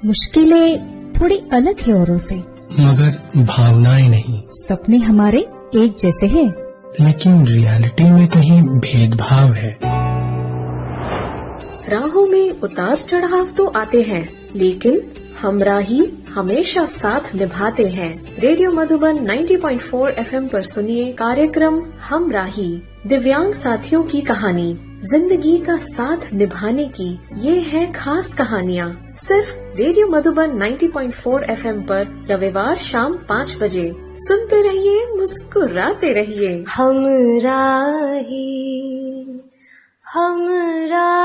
मुश्किलें थोड़ी अलग है औरों से, मगर भावनाएं नहीं। सपने हमारे एक जैसे हैं, लेकिन रियलिटी में कहीं भेदभाव है। राहों में उतार चढ़ाव तो आते हैं, लेकिन हमराही हमेशा साथ निभाते हैं। रेडियो मधुबन 90.4 FM पर सुनिए कार्यक्रम हमराही, दिव्यांग साथियों की कहानी, जिंदगी का साथ निभाने की ये है खास कहानियाँ। सिर्फ रेडियो मधुबन 90.4 FM पर रविवार शाम 5 बजे सुनते रहिए, मुस्कुराते रहिए। हमराही हमराही।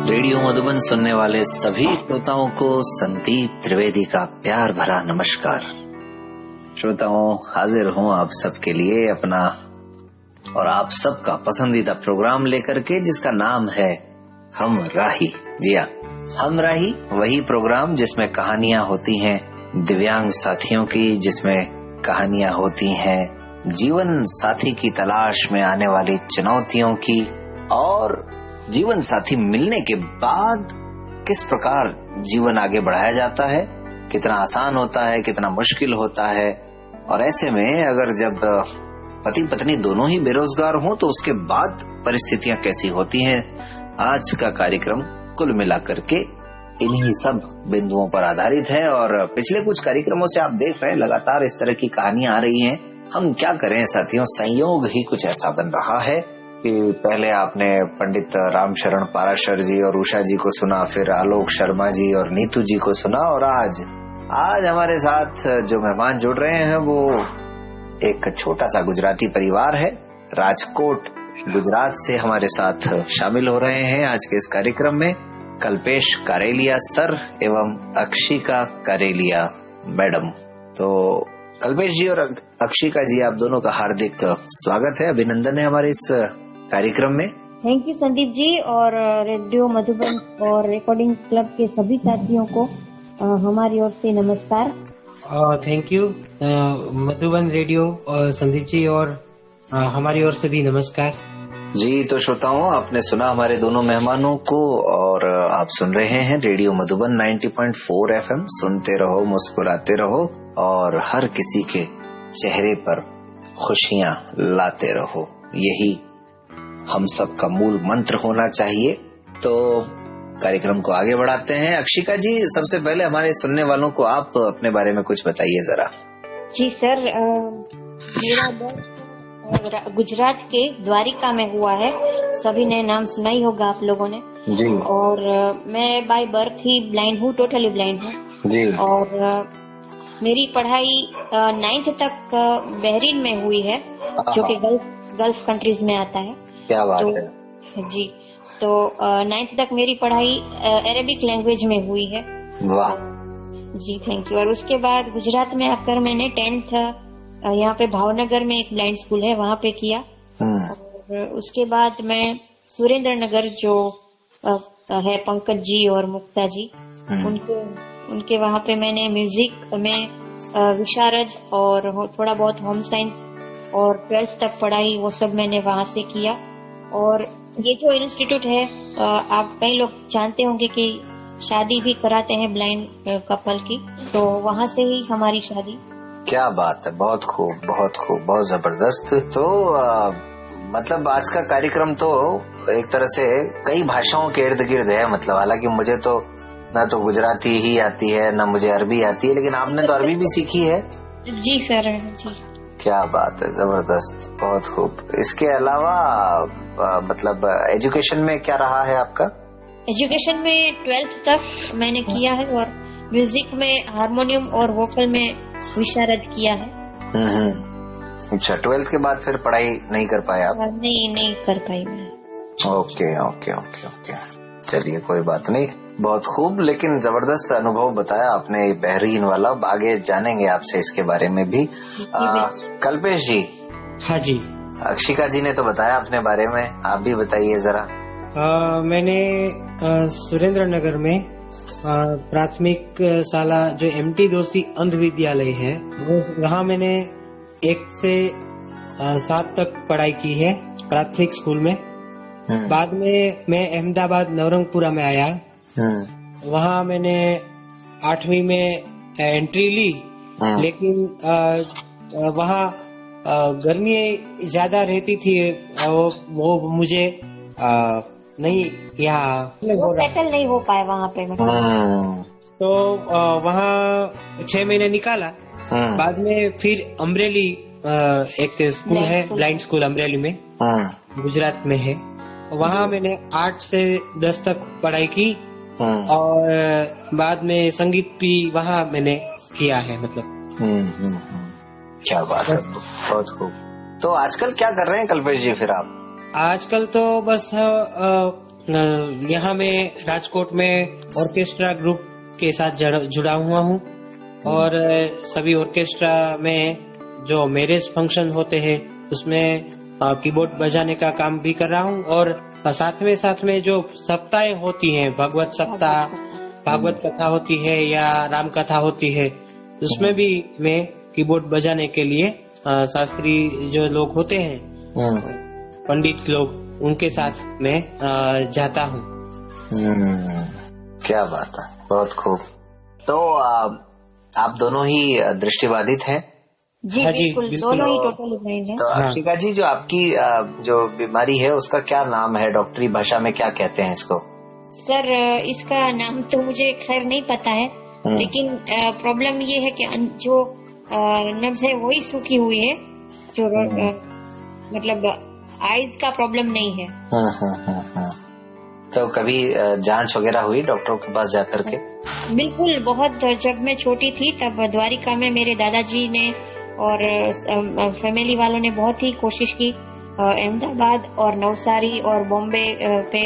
रेडियो मधुबन सुनने वाले सभी श्रोताओं को संदीप त्रिवेदी का प्यार भरा नमस्कार। श्रोताओं, हाजिर हूँ आप सबके लिए अपना और आप सबका पसंदीदा प्रोग्राम लेकर के, जिसका नाम है हमराही। जी हाँ, हमराही वही प्रोग्राम जिसमें कहानियाँ होती हैं दिव्यांग साथियों की, जिसमें कहानियाँ होती हैं जीवन साथी की तलाश में आने वाली चुनौतियों की, और जीवन साथी मिलने के बाद किस प्रकार जीवन आगे बढ़ाया जाता है, कितना आसान होता है, कितना मुश्किल होता है। और ऐसे में अगर जब पति पत्नी दोनों ही बेरोजगार हों तो उसके बाद परिस्थितियां कैसी होती हैं। आज का कार्यक्रम कुल मिलाकर के इन्हीं सब बिंदुओं पर आधारित है। और पिछले कुछ कार्यक्रमों से आप देख रहे हैं लगातार इस तरह की कहानियां आ रही हैं। हम क्या करें साथियों, संयोग ही कुछ ऐसा बन रहा है कि पहले आपने पंडित रामशरण पाराशर जी और उषा जी को सुना, फिर आलोक शर्मा जी और नीतू जी को सुना, और आज हमारे साथ जो मेहमान जुड़ रहे हैं वो एक छोटा सा गुजराती परिवार है। राजकोट गुजरात से हमारे साथ शामिल हो रहे हैं आज के इस कार्यक्रम में कल्पेश कारेलिया सर एवं अक्षिका कारेलिया मैडम। तो कल्पेश जी और अक्षिका जी, आप दोनों का हार्दिक स्वागत है, अभिनंदन है हमारे इस कार्यक्रम में। थैंक यू संदीप जी, और रेडियो मधुबन और रिकॉर्डिंग क्लब के सभी साथियों को हमारी ओर से नमस्कार। थैंक यू मधुबन रेडियो और संदीप जी, और हमारी ओर से भी नमस्कार जी। तो श्रोताओं, आपने सुना हमारे दोनों मेहमानों को, और आप सुन रहे हैं रेडियो मधुबन 90.4 FM। सुनते रहो, मुस्कुराते रहो, और हर किसी के चेहरे पर खुशियां लाते रहो, यही हम सब का मूल मंत्र होना चाहिए। तो कार्यक्रम को आगे बढ़ाते हैं। अक्षिका जी, सबसे पहले हमारे सुनने वालों को आप अपने बारे में कुछ बताइए जरा। जी सर, मेरा गुजरात के द्वारिका में हुआ है, सभी ने नाम सुना ही होगा आप लोगों ने जी। और मैं बाय बर्थ ही ब्लाइंड हूँ, टोटली ब्लाइंड हूँ जी। और मेरी पढ़ाई 9th तक बहरीन में हुई है, जो कि गल्फ कंट्रीज में आता है। क्या बात है जी। तो 9th तक मेरी पढ़ाई अरेबिक लैंग्वेज में हुई है। वाह जी, थैंक यू। और उसके बाद गुजरात में आकर मैंने 10th यहाँ पे भावनगर में एक ब्लाइंड स्कूल है, वहाँ पे किया। और उसके बाद मैं सुरेंद्र नगर जो है पंकज जी और मुक्ता जी, उनके वहाँ पे मैंने म्यूजिक में विशारद और थोड़ा बहुत होम साइंस और 12th तक पढ़ाई, वो सब मैंने वहाँ से किया। और ये जो इंस्टीट्यूट है, आप कई लोग जानते होंगे कि शादी भी कराते हैं ब्लाइंड कपल की, तो वहाँ से ही हमारी शादी। क्या बात है, बहुत खूब, बहुत खूब, बहुत जबरदस्त। तो मतलब आज का कार्यक्रम तो एक तरह से कई भाषाओं के इर्द गिर्द है। मतलब हालांकि मुझे तो ना तो गुजराती ही आती है, ना मुझे अरबी आती है, लेकिन आपने तो अरबी भी सीखी है। जी सर जी। क्या बात है, जबरदस्त, बहुत खूब। इसके अलावा मतलब एजुकेशन में क्या रहा है आपका? एजुकेशन में 12th तक मैंने किया है, और म्यूजिक में हारमोनियम और वोकल में विशारद किया है। अच्छा, 12th के बाद फिर पढ़ाई नहीं कर पाए आप? नहीं कर पाई मैं। ओके, चलिए कोई बात नहीं, बहुत खूब। लेकिन जबरदस्त अनुभव बताया आपने बहरीन वाला, आगे जानेंगे आपसे इसके बारे में भी। कल्पेश जी। हाँ जी। अक्षिका जी ने तो बताया अपने बारे में, आप भी बताइए जरा। मैंने सुरेंद्र नगर में प्राथमिक शाला जो MT दोषी अंध विद्यालय है, वहाँ मैंने 1 से 7 तक पढ़ाई की है प्राथमिक स्कूल में। बाद में मैं अहमदाबाद नवरंगपुरा में आया। वहाँ मैंने 8वीं में एंट्री ली, लेकिन वहाँ गर्मी ज्यादा रहती थी, वो मुझे नहीं यहाँ सेटल नहीं हो पाए वहाँ पे। तो वहाँ 6 महीने निकाला। बाद में फिर अमरेली एक स्कूल है, ब्लाइंड स्कूल अमरेली में, गुजरात में है। वहाँ मैंने 8 से 10 तक पढ़ाई की और बाद में संगीत भी वहाँ मैंने किया है। मतलब क्या बात है, बहुत खूब। तो आजकल क्या कर रहे हैं कल्पेश जी फिर आप? आजकल तो बस यहाँ में राजकोट में ऑर्केस्ट्रा ग्रुप के साथ जुड़ा हुआ हूँ और सभी ऑर्केस्ट्रा में जो मैरिज फंक्शन होते हैं उसमें कीबोर्ड बजाने का काम भी कर रहा हूँ। और साथ में जो सप्ताहें होती हैं, भगवत सप्ताह, भागवत कथा होती है या राम कथा होती है, उसमें भी मैं कीबोर्ड बजाने के लिए शास्त्री जो लोग होते हैं, पंडित लोग, उनके साथ मैं जाता हूँ। क्या बात है, बहुत खूब। तो आप दोनों ही दृष्टिबाधित हैं? जी बिल्कुल, दोनों ही टोटली ब्लाइंड है। तो अक्षिका जी, जो आपकी जो बीमारी है उसका क्या नाम है, डॉक्टरी भाषा में क्या कहते हैं इसको? सर इसका नाम तो मुझे खैर नहीं पता है, लेकिन प्रॉब्लम ये है कि जो नब्ज है वही सूखी हुई है, जो मतलब आइज का प्रॉब्लम नहीं है। तो कभी जांच वगैरह हुई डॉक्टरों के पास जाकर के? बिल्कुल, बहुत। जब मैं छोटी थी तब द्वारिका में मेरे दादाजी ने और फैमिली वालों ने बहुत ही कोशिश की, अहमदाबाद और नवसारी और बॉम्बे पे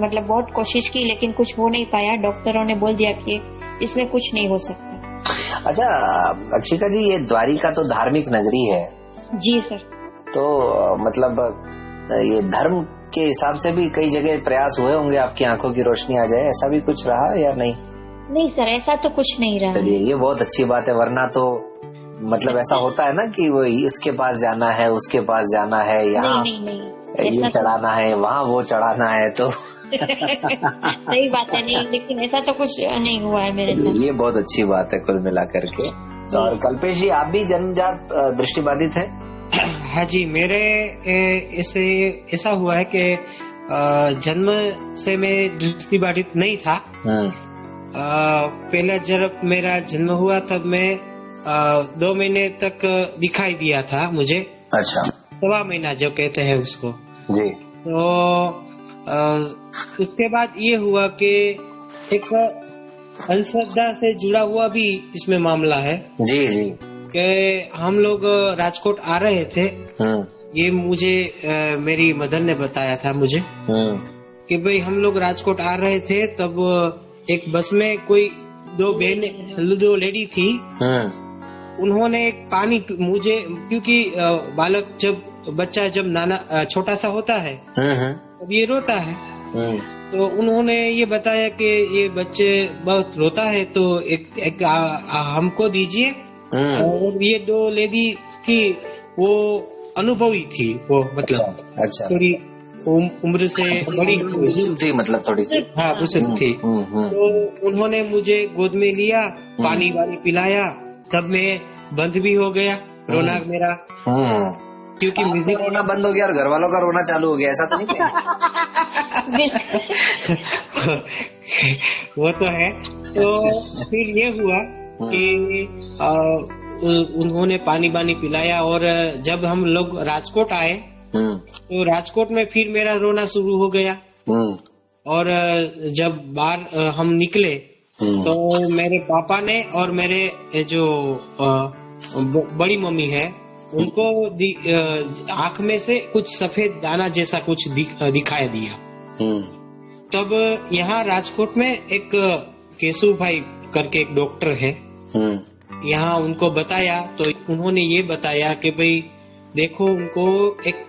मतलब बहुत कोशिश की, लेकिन कुछ हो नहीं पाया। डॉक्टरों ने बोल दिया कि इसमें कुछ नहीं हो सकता। अच्छा अक्षिका जी, ये द्वारिका तो धार्मिक नगरी है। जी सर। तो मतलब ये धर्म के हिसाब से भी कई जगह प्रयास हुए होंगे आपकी आंखों की रोशनी आ जाए, ऐसा भी कुछ रहा या नहीं? नहीं सर, ऐसा तो कुछ नहीं रहा। ये बहुत अच्छी बात है, वरना तो मतलब ऐसा होता है ना कि वो इसके पास जाना है, उसके पास जाना है, यहाँ ये चढ़ाना है, वहाँ वो चढ़ाना है, तो सही बात है। नहीं, लेकिन ऐसा तो कुछ नहीं हुआ है मेरे साथ। ये बहुत अच्छी बात है कुल मिला करके। और कल्पेश जी, आप भी जन्मजात दृष्टिबाधित है? हाँ जी, मेरे ऐसा हुआ है कि जन्म से मैं दृष्टिबाधित नहीं था। पहले जब मेरा जन्म हुआ तब मैं 2 महीने तक दिखाई दिया था मुझे। अच्छा। 1.25 महीना जो कहते हैं उसको जी। तो उसके बाद ये हुआ कि एक अंधश्रद्धा से जुड़ा हुआ भी इसमें मामला है। जी जी। कि हम लोग राजकोट आ रहे थे, ये मुझे मेरी मदर ने बताया था मुझे कि भाई हम लोग राजकोट आ रहे थे, तब एक बस में कोई 2 लेडी थी। उन्होंने एक पानी मुझे, क्योंकि बच्चा जब नाना छोटा सा होता है तब ये रोता है, तो उन्होंने ये बताया कि ये बच्चे बहुत रोता है, तो एक हमको दीजिए। और ये 2 लेडी थी, वो अनुभवी थी, वो मतलब अच्छा थोड़ी उम्र से बड़ी थी, मतलब थोड़ी सी, हाँ बुजुर्ग थी। तो उन्होंने मुझे गोद में लिया, पानी वानी पिलाया, तब मैं बंद भी हो गया रोना मेरा, क्योंकि म्यूजिक रोना बंद हो गया और घर वालों का रोना चालू हो गया, ऐसा तो नहीं? वो तो है। तो फिर ये हुआ कि उन्होंने पानी बानी पिलाया, और जब हम लोग राजकोट आए तो राजकोट में फिर मेरा रोना शुरू हो गया। और जब बाहर हम निकले तो मेरे पापा ने और मेरे जो बड़ी मम्मी है, उनको आंख में से कुछ सफेद दाना जैसा कुछ दिखाई दिया। तब यहाँ राजकोट में एक केशु भाई करके एक डॉक्टर है, यहाँ उनको बताया तो उन्होंने ये बताया कि भाई देखो, उनको एक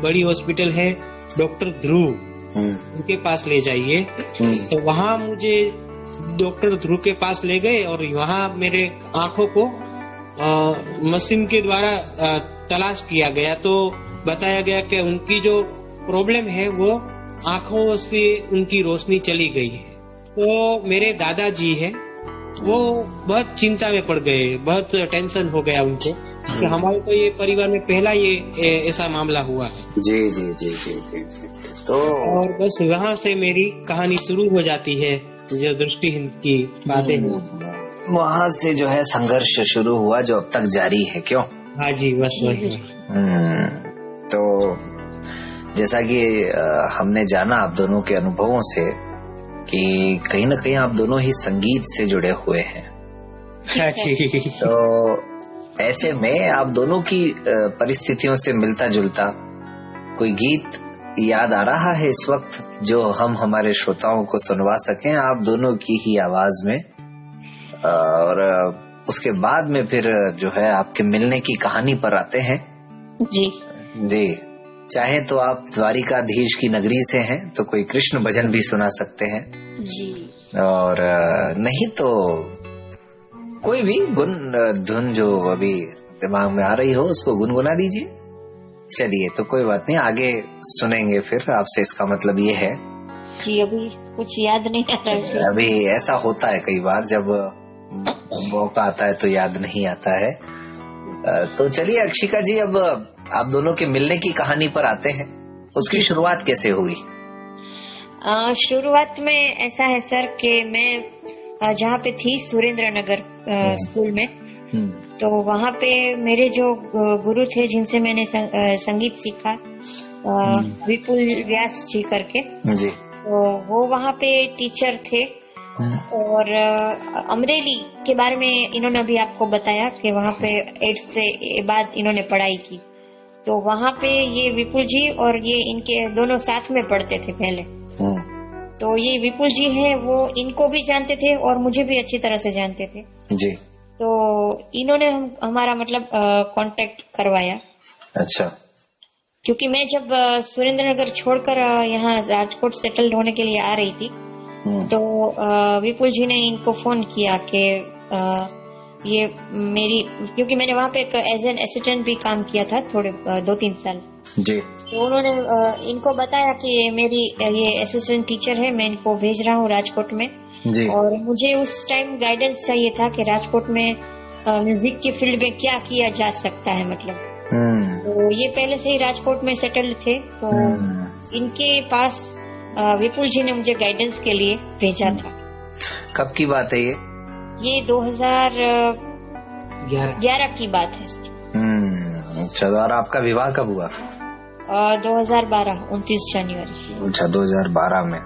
बड़ी हॉस्पिटल है डॉक्टर ध्रुव, उनके पास ले जाइए। तो वहाँ मुझे डॉक्टर ध्रुव के पास ले गए और वहाँ मेरे आंखों को मशीन के द्वारा तलाश किया गया तो बताया गया कि उनकी जो प्रॉब्लम है वो आंखों से उनकी रोशनी चली गई है। तो मेरे दादाजी है वो बहुत चिंता में पड़ गए, बहुत टेंशन हो गया उनको कि हमारे तो ये परिवार में पहला ये ऐसा मामला हुआ है। जी जी जी जी जी जी, जी। तो और बस वहाँ से मेरी कहानी शुरू हो जाती है, जो दृष्टिहीन की बातें हैं वहाँ से जो है संघर्ष शुरू हुआ जो अब तक जारी है, क्यों? हाँ जी, बस वही। तो जैसा कि हमने जाना आप दोनों के अनुभवों से कि कहीं ना कहीं आप दोनों ही संगीत से जुड़े हुए हैं। हाँ जी। तो ऐसे में आप दोनों की परिस्थितियों से मिलता जुलता कोई गीत याद आ रहा है इस वक्त जो हम हमारे श्रोताओं को सुनवा सकें आप दोनों की ही आवाज में, और उसके बाद में फिर जो है आपके मिलने की कहानी पर आते हैं। जी जी, चाहे तो आप द्वारिकाधीश की नगरी से हैं तो कोई कृष्ण भजन भी सुना सकते हैं जी, और नहीं तो कोई भी धुन जो अभी दिमाग में आ रही हो उसको गुनगुना दीजिए। चलिए, तो कोई बात नहीं, आगे सुनेंगे फिर आपसे, इसका मतलब ये है जी अभी कुछ याद नहीं आ रहा है। अभी ऐसा होता है कई बार जब मौका आता है तो याद नहीं आता है। तो चलिए अक्षिका जी, अब आप दोनों के मिलने की कहानी पर आते हैं। उसकी शुरुआत कैसे हुई? शुरुआत में ऐसा है सर कि मैं जहाँ पे थी सुरेंद्र नगर स्कूल में, तो वहाँ पे मेरे जो गुरु थे जिनसे मैंने संगीत सीखा, विपुल व्यास जी करके जी, तो वो वहाँ पे टीचर थे। और अमरेली के बारे में इन्होंने अभी आपको बताया कि वहाँ पे 8th से बाद इन्होंने पढ़ाई की, तो वहाँ पे ये विपुल जी और ये इनके दोनों साथ में पढ़ते थे पहले। तो ये विपुल जी है वो इनको भी जानते थे और मुझे भी अच्छी तरह से जानते थे जी। तो इन्होंने हमारा मतलब कांटेक्ट करवाया। अच्छा। क्योंकि मैं जब सुरेंद्र नगर छोड़कर यहाँ राजकोट सेटल्ड होने के लिए आ रही थी, तो विपुल जी ने इनको फोन किया कि ये मेरी, क्योंकि मैंने वहाँ पे एज एन असिस्टेंट भी काम किया था थोड़े 2-3 साल जी, तो उन्होंने इनको बताया कि मेरी ये असिस्टेंट टीचर है, मैं इनको भेज रहा हूँ राजकोट में जी। और मुझे उस टाइम गाइडेंस चाहिए था कि राजकोट में म्यूजिक की फील्ड में क्या किया जा सकता है, मतलब तो ये पहले से ही राजकोट में सेटल्ड थे, तो इनके पास विपुल जी ने मुझे गाइडेंस के लिए भेजा था। कब की बात है ये? ये 2011 की बात है। चलो, और आपका विवाह कब हुआ? 2012 29 जनवरी। अच्छा, 2012 में।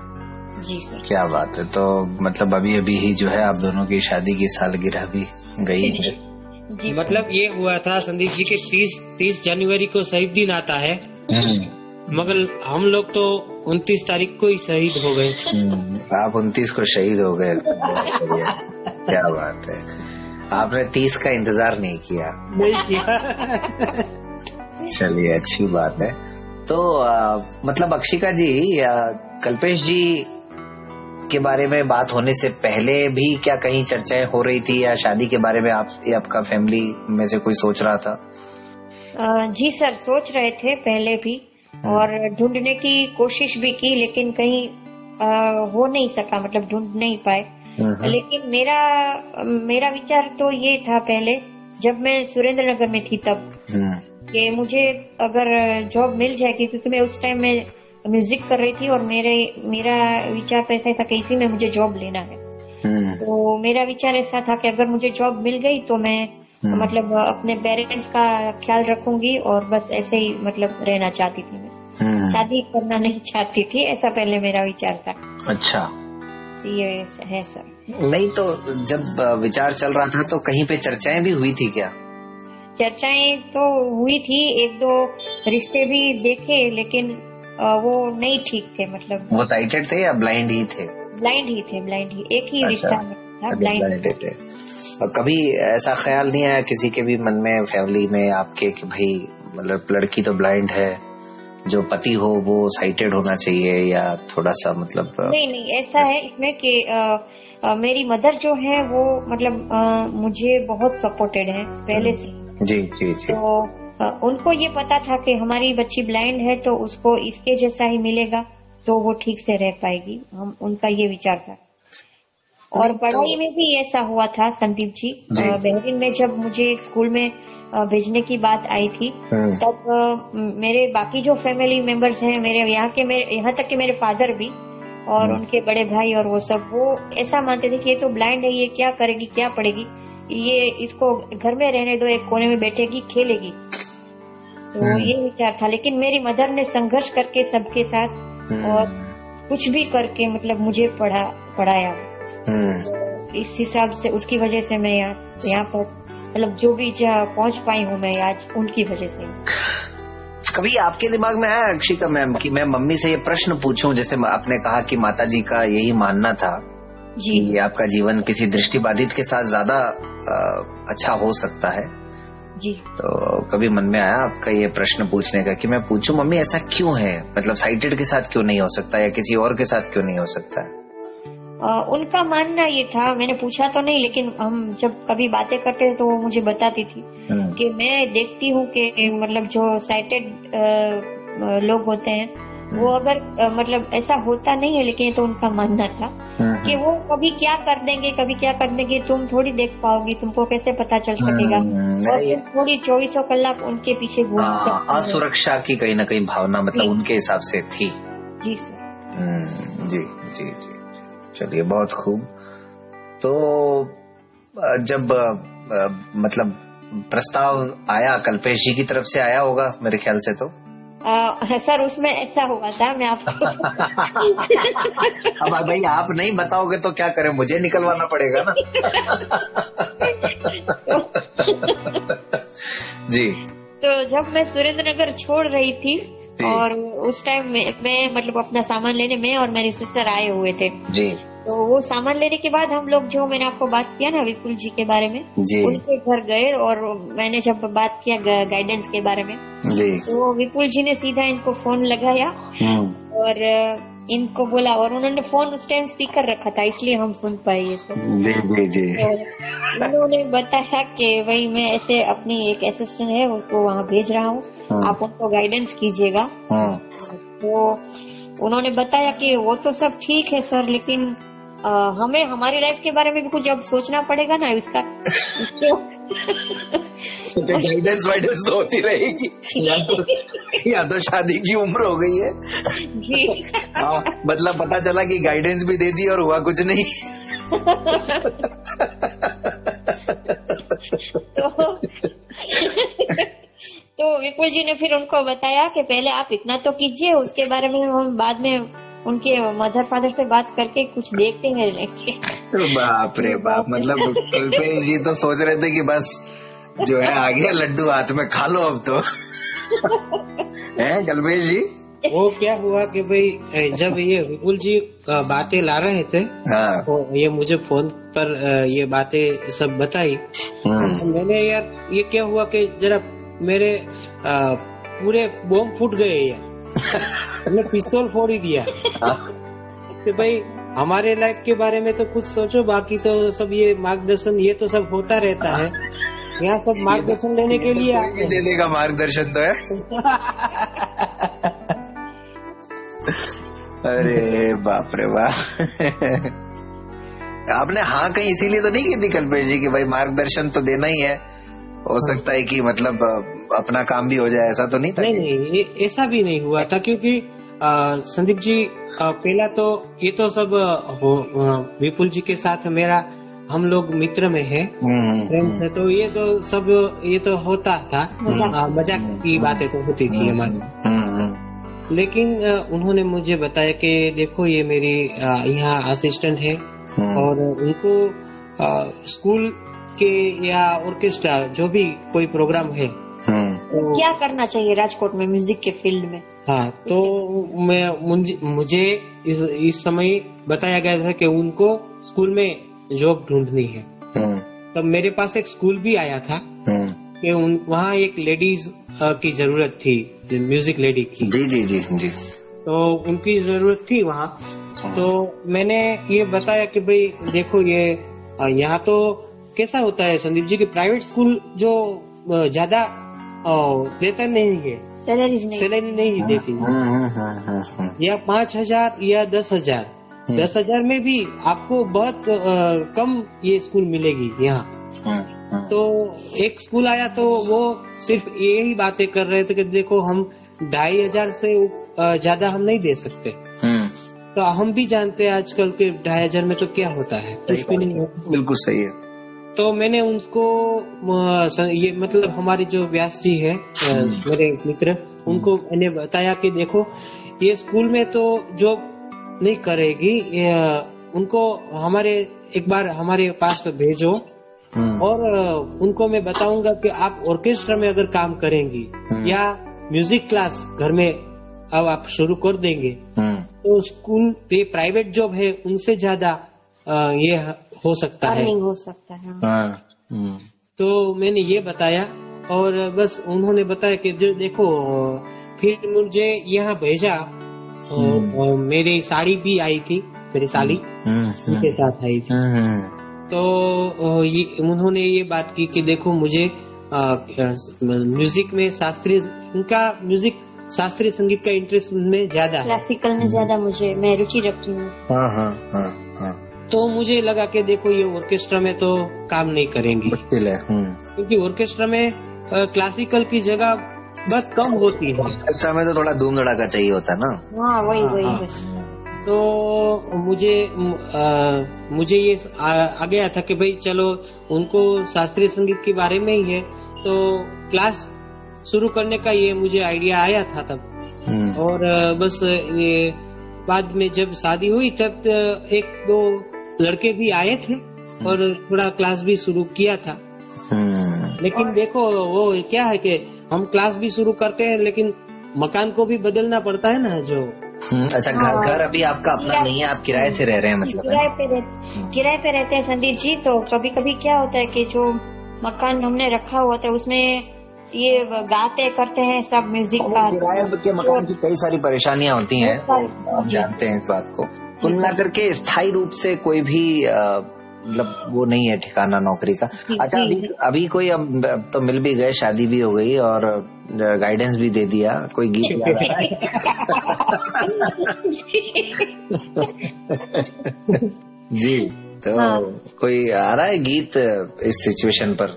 जी सर। क्या बात है। तो मतलब अभी अभी ही जो है आप दोनों की शादी की सालगिरह भी गई है। जी, मतलब ये हुआ था संदीप जी के 30 जनवरी को शहीद दिन आता है, मगर हम लोग तो 29 तारीख को ही शहीद हो गए। आप 29 को शहीद हो गए। क्या बात है, आपने 30 का इंतजार नहीं किया। चलिए, अच्छी बात है। तो मतलब अक्षिका जी, कल्पेश जी के बारे में बात होने से पहले भी क्या कहीं चर्चाएं हो रही थी, या शादी के बारे में आपका फैमिली में से कोई सोच रहा था? जी सर, सोच रहे थे पहले भी और ढूंढने की कोशिश भी की, लेकिन कहीं हो नहीं सका, मतलब ढूंढ नहीं पाए। लेकिन मेरा विचार तो ये था पहले, जब मैं सुरेंद्र नगर में थी तब, कि मुझे अगर जॉब मिल जाएगी, क्योंकि मैं उस टाइम में म्यूजिक कर रही थी और मेरा विचार तो ऐसा था कि इसी में मुझे जॉब लेना है। तो मेरा विचार ऐसा था कि अगर मुझे जॉब मिल गई तो मैं मतलब अपने पेरेंट्स का ख्याल रखूंगी और बस ऐसे ही मतलब रहना चाहती थी मैं, शादी करना नहीं चाहती थी, ऐसा पहले मेरा विचार था। अच्छा, ये है सर। नहीं तो जब विचार चल रहा था तो कहीं पे चर्चाएं भी हुई थी क्या? चर्चाएं तो हुई थी, 1-2 रिश्ते भी देखे, लेकिन वो नहीं ठीक थे। मतलब वो टाइटेड थे या ब्लाइंड ही थे? ब्लाइंड ही, एक ही रिश्ता था, ब्लाइंड थे। और कभी ऐसा ख्याल नहीं आया किसी के भी मन में, फैमिली में आपके, कि भाई मतलब लड़की तो ब्लाइंड है, जो पति हो वो साइटेड होना चाहिए, या थोड़ा सा मतलब? नहीं, ऐसा है इसमें कि मेरी मदर जो है वो मतलब मुझे बहुत सपोर्टेड है पहले से। जी जी जी। तो उनको ये पता था कि हमारी बच्ची ब्लाइंड है तो उसको इसके जैसा ही मिलेगा तो वो ठीक से रह पाएगी, उनका ये विचार था। और पढ़ाई में भी ऐसा हुआ था संदीप जी। बहरीन में जब मुझे एक स्कूल में भेजने की बात आई थी तब मेरे बाकी जो फैमिली मेंबर्स हैं मेरे यहाँ तक कि मेरे फादर भी और उनके बड़े भाई और वो सब, वो ऐसा मानते थे कि ये तो ब्लाइंड है, ये क्या करेगी, क्या पढ़ेगी, ये इसको घर में रहने दो, एक कोने में बैठेगी, खेलेगी। तो ये विचार था। लेकिन मेरी मदर ने संघर्ष करके सबके साथ और कुछ भी करके मतलब मुझे पढ़ाया। इस हिसाब से उसकी वजह से मैं यहाँ पर मतलब जो भी पहुँच पाई हूँ मैं आज उनकी वजह से। कभी आपके दिमाग में आया अक्षिका मैम कि मैं मम्मी से ये प्रश्न पूछूं, जैसे आपने कहा कि माताजी का यही मानना था जी कि आपका जीवन किसी दृष्टिबाधित के साथ ज्यादा अच्छा हो सकता है जी, तो कभी मन में आया आपका ये प्रश्न पूछने का कि मैं पूछूं मम्मी ऐसा क्यों है, मतलब साइटेड के साथ क्यों नहीं हो सकता या किसी और के साथ क्यों नहीं हो सकता है? उनका मानना ये था, मैंने पूछा तो नहीं लेकिन हम जब कभी बातें करते थे तो वो मुझे बताती थी कि मैं देखती हूँ कि मतलब जो साइटेड लोग होते हैं वो अगर मतलब ऐसा होता नहीं है, लेकिन तो उनका मानना था कि वो कभी क्या कर देंगे तुम थोड़ी देख पाओगी, तुमको कैसे पता चल सकेगा, और तुम थोड़ी 24 कलाक उनके पीछे घूम सकते। असुरक्षा की कहीं ना कहीं भावना मतलब उनके हिसाब से थी। जी सर। जी जी जी, चलिए बहुत खूब। तो जब मतलब प्रस्ताव आया कल्पेश जी की तरफ से आया होगा मेरे ख्याल से, तो सर उसमें ऐसा हुआ था, मैं आपको अब भाई आप नहीं बताओगे तो क्या करें, मुझे निकलवाना पड़ेगा ना। जी। तो जब मैं सुरेंद्र नगर छोड़ रही थी और उस टाइम मैं मतलब अपना सामान लेने मैं और मेरी सिस्टर आए हुए थे जी। तो वो सामान लेने के बाद हम लोग जो मैंने आपको बात किया ना विपुल जी के बारे में जी, उनके घर गए और मैंने जब बात किया गाइडेंस के बारे में जी, तो विपुल जी ने सीधा इनको फोन लगाया और इनको बोला, और उन्होंने फोन उस टाइम स्पीकर रखा था इसलिए हम सुन पाए ये सब। जी जी जी। उन्होंने बताया कि भाई मैं ऐसे अपनी एक असिस्टेंट है उसको वहाँ भेज रहा हूँ, आप उनको गाइडेंस कीजिएगा। तो उन्होंने बताया कि वो तो सब ठीक है सर, लेकिन हमें हमारी लाइफ के बारे में भी कुछ अब सोचना पड़ेगा ना इसका। गाइडेंस वाइडेंस तो होती रहेगी, या तो शादी की उम्र हो गई है जी। मतलब पता चला कि गाइडेंस भी दे दी और हुआ कुछ नहीं। तो विपुल जी ने फिर उनको बताया कि पहले आप इतना तो कीजिए, उसके बारे में हम बाद में उनके मदर फादर से बात करके कुछ देखते हैं लेके। बाप रे बाप, मतलब कल्पेश जी तो सोच रहे थे कि बस जो है आ गया लड्डू हाथ में, खा लो अब तो। है कल्पेश जी? वो क्या हुआ कि भाई जब ये विपुल जी बातें ला रहे थे तो ये मुझे फोन पर ये बातें सब बताई, तो मैंने यार ये क्या हुआ कि जरा मेरे पूरे बॉम्ब फूट गए यार। मैंने पिस्तौल फोड़ ही दिया कि भाई हमारे लाइफ के बारे में तो कुछ सोचो, बाकी तो सब ये मार्गदर्शन ये तो सब होता रहता है, यहाँ सब मार्गदर्शन लेने के लिए देने का मार्गदर्शन तो है। अरे बाप रे बाप। आपने हाँ कहीं इसीलिए तो नहीं की थी कल्पेश जी कि भाई मार्गदर्शन तो देना ही है, हो सकता है कि मतलब अपना काम भी हो जाए, ऐसा तो नहीं था? नहीं ऐसा भी नहीं हुआ था, क्योंकि संदीप जी पहला तो ये तो सब विपुल जी के साथ मेरा हम लोग मित्र में है, फ्रेंड्स है, तो ये तो सब ये तो होता था, मजाक की बातें तो होती थी हमारी। लेकिन उन्होंने मुझे बताया कि देखो ये मेरी यहाँ असिस्टेंट है और उनको स्कूल के या ऑर्केस्ट्रा जो भी कोई प्रोग्राम है तो क्या करना चाहिए राजकोट में म्यूजिक के फील्ड में। हाँ, तो मुझे इस समय बताया गया था कि उनको स्कूल में जॉब ढूंढनी है। तब मेरे पास एक स्कूल भी आया था कि वहाँ एक लेडीज की जरूरत थी, म्यूजिक लेडी की। जी जी जी। तो उनकी जरूरत थी वहाँ, तो मैंने ये बताया कि भाई देखो ये यहाँ तो कैसा होता है संदीप जी की प्राइवेट स्कूल जो ज्यादा देता नहीं है, सैलरी नहीं देती, या 5,000 या 10,000। 10,000 में भी आपको बहुत कम ये स्कूल मिलेगी यहाँ। तो एक स्कूल आया तो वो सिर्फ यही बातें कर रहे थे कि देखो हम 2,500 से ज्यादा हम नहीं दे सकते। तो हम भी जानते हैं आजकल के 2,500 में तो क्या होता है, कुछ भी नहीं होता। बिल्कुल सही है। तो मैंने उनको ये मतलब हमारे जो व्यास जी है मेरे मित्र, उनको मैंने बताया कि देखो ये स्कूल में तो जॉब नहीं करेगी, उनको एक बार हमारे पास भेजो और उनको मैं बताऊंगा कि आप ऑर्केस्ट्रा में अगर काम करेंगी या म्यूजिक क्लास घर में अब आप शुरू कर देंगे तो स्कूल पे प्राइवेट जॉब है उनसे ज्यादा ये हो सकता है। तो मैंने ये बताया और बस उन्होंने बताया कि जो देखो, फिर मुझे यहाँ भेजा और मेरी साड़ी भी आई थी, मेरी साली उनके साथ आई थी। तो उन्होंने ये बात की कि देखो मुझे म्यूजिक में शास्त्रीय संगीत का इंटरेस्ट में ज्यादा है, क्लासिकल में ज्यादा मैं रुचि रखती हूँ। तो मुझे लगा कि देखो ये ऑर्केस्ट्रा में तो काम नहीं करेंगी, मुश्किल है, क्योंकि ऑर्केस्ट्रा में क्लासिकल की जगह बहुत कम होती है। ऑर्केस्ट्रा में तो थोड़ा धूम धड़ाका चाहिए होता है ना। हाँ, वही बस। तो मुझे ये आ गया था कि भाई चलो उनको शास्त्रीय संगीत के बारे में ही है, तो क्लास शुरू करने का ये मुझे आइडिया आया था तब। और बस ये बाद में जब शादी हुई तब 1-2 लड़के भी आए थे और थोड़ा क्लास भी शुरू किया था। लेकिन देखो वो क्या है कि हम क्लास भी शुरू करते हैं लेकिन मकान को भी बदलना पड़ता है ना। जो अच्छा, घर अभी आपका अपना नहीं है, आप किराए से रह रहे हैं? मतलब किराए पे रहते हैं संदीप जी। तो कभी कभी क्या होता है कि जो मकान हमने रखा हुआ था उसमें ये गाते करते हैं सब म्यूजिक का। किराए के मकान की कई सारी परेशानियां होती हैं, आप जानते हैं इस बात को। कुल मिलाकर के स्थायी रूप से कोई भी मतलब वो नहीं है ठिकाना नौकरी का। अच्छा, अभी कोई अब तो मिल भी गए, शादी भी हो गई और गाइडेंस भी दे दिया, कोई गीत याद आ रहा है? जी, तो कोई आ रहा है गीत इस सिचुएशन पर?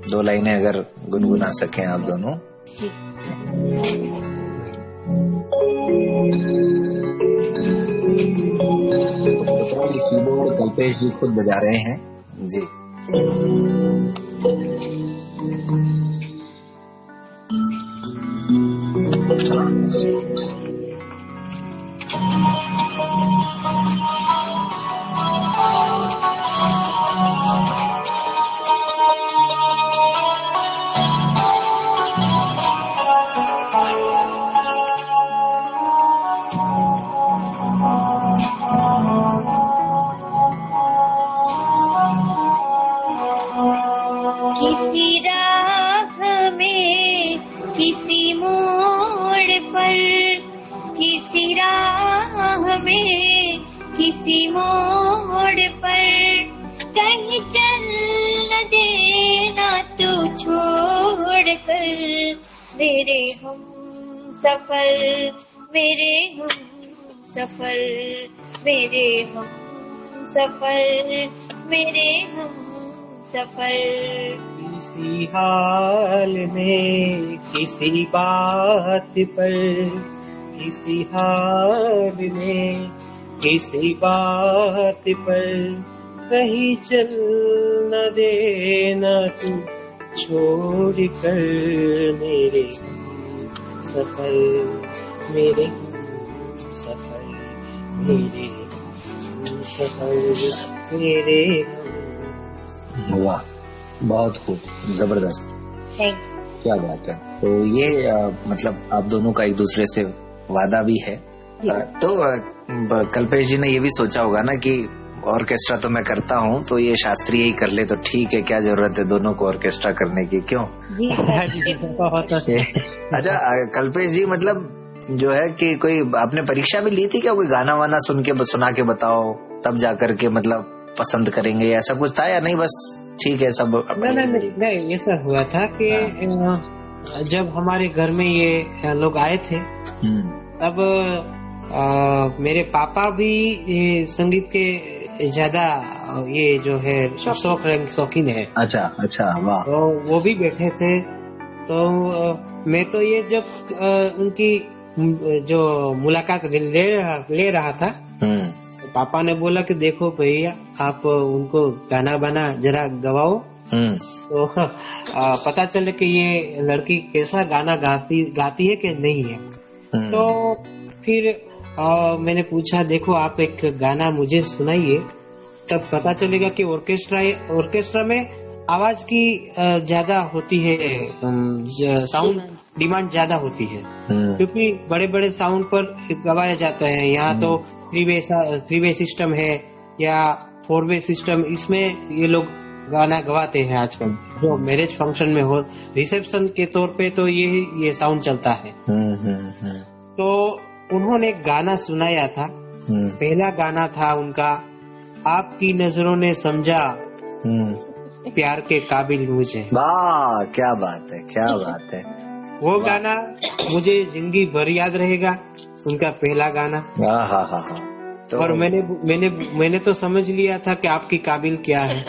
2 लाइनें अगर गुनगुना सकें आप दोनों। कीबोर्ड कल्पेश जी खुद बजा रहे हैं जी। किसी मोड़ पर कहीं चल न देना तू छोड़ कर, मेरे हम सफर, मेरे हम सफर, मेरे हम सफर, मेरे हम सफर। किसी हाल में किसी बात पर, किसी हाल में किसी बात पर कहीं चल न देना तू छोड़ कर, मेरे सफर, मेरे सफर, मेरे सफर, मेरे। वाह, बहुत खूब, जबरदस्त, क्या बात है। तो ये मतलब आप दोनों का एक दूसरे से वादा भी है। तो कल्पेश जी ने ये भी सोचा होगा ना कि ऑर्केस्ट्रा तो मैं करता हूँ तो ये शास्त्रीय ही कर ले तो ठीक है, क्या जरूरत है दोनों को ऑर्केस्ट्रा करने की, क्यों? अच्छा कल्पेश जी, मतलब जो है कि कोई आपने परीक्षा भी ली थी क्या? कोई गाना वाना सुना के बताओ तब जाकर के मतलब पसंद करेंगे, ऐसा कुछ था या नहीं बस ठीक है सब? नहीं, ऐसा हुआ था कि जब हमारे घर में ये लोग आए थे तब मेरे पापा भी ये संगीत के ज्यादा ये जो है शौकीन है। अच्छा वाह। तो वो भी बैठे थे। तो मैं तो ये जब उनकी जो मुलाकात ले रहा था, तो पापा ने बोला कि देखो भैया आप उनको गाना बाना जरा गवाओ, तो पता चले कि ये लड़की कैसा गाना गाती है कि नहीं है। तो फिर मैंने पूछा देखो आप एक गाना मुझे सुनाइए, तब पता चलेगा कि ऑर्केस्ट्रा में आवाज की ज्यादा होती है, साउंड डिमांड ज्यादा होती है, क्योंकि बड़े बड़े साउंड पर गवाया जाता है। यहाँ तो 3 वे सिस्टम है या 4 वे सिस्टम, इसमें ये लोग गाना गवाते हैं आजकल। जो मैरिज फंक्शन में हो, रिसेप्शन के तौर पे तो ये साउंड चलता है। तो उन्होंने गाना सुनाया था। पहला गाना था उनका, आपकी नजरों ने समझा प्यार के काबिल मुझे। वाह क्या बात है, क्या बात है। वो गाना मुझे जिंदगी भर याद रहेगा, उनका पहला गाना। तो और मैंने तो समझ लिया था कि आपकी काबिल क्या है।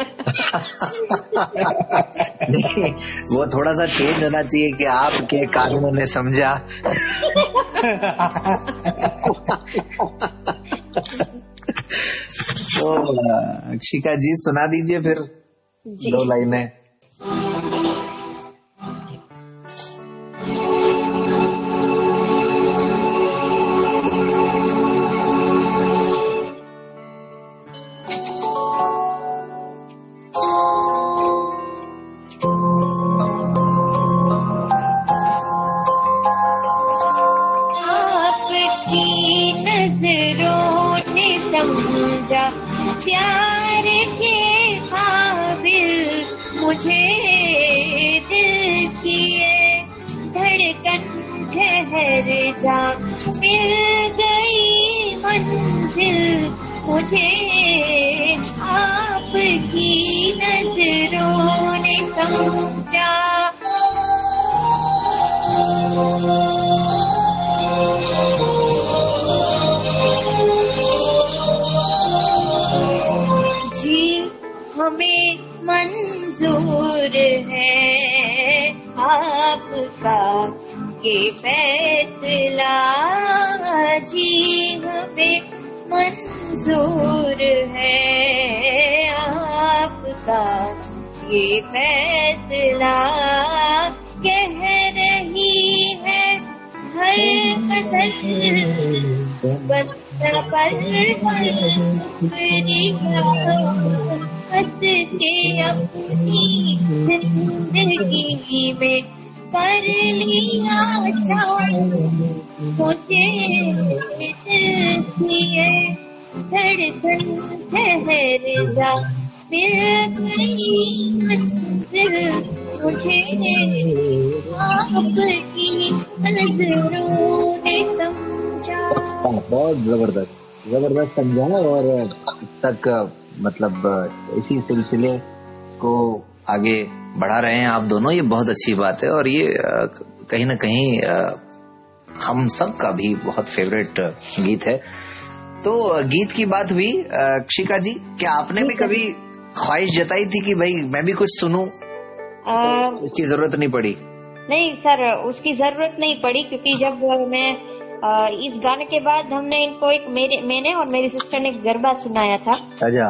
वो थोड़ा सा चेंज होना चाहिए कि आपके कानों ने समझा। तो अक्षिका जी सुना दीजिए फिर 2 लाइनें। समझा प्यार के काबिल मुझे, दिल की ये धड़कन ठहर जा, मिल गई मंजिल मुझे, आपकी नजरों ने समझा। हमें मंजूर है आपका ये फैसला, जी हमें मंजूर है आपका ये फैसला, कह रही है हर कदर पर हंस के अपनी जिंदगी में कर लिया मुझे, दिल की धड़कन ठहर जा, मिल गई मंजिल मुझे, आपकी नजरों ने समझा। बहुत जबरदस्त समझा। और तक मतलब इसी सिलसिले को आगे बढ़ा रहे हैं आप दोनों, ये बहुत अच्छी बात है। और ये कहीं ना कहीं हम सब का भी बहुत फेवरेट गीत है। तो गीत की बात हुई, अक्षिका जी क्या आपने भी कभी ख्वाहिश जताई थी कि भाई मैं भी कुछ सुनूं? उसकी जरूरत नहीं पड़ी? नहीं सर, उसकी जरूरत नहीं पड़ी, क्योंकि जब मैं इस गाने के बाद हमने इनको एक मैंने और मेरी सिस्टर ने गरबा सुनाया था। अच्छा।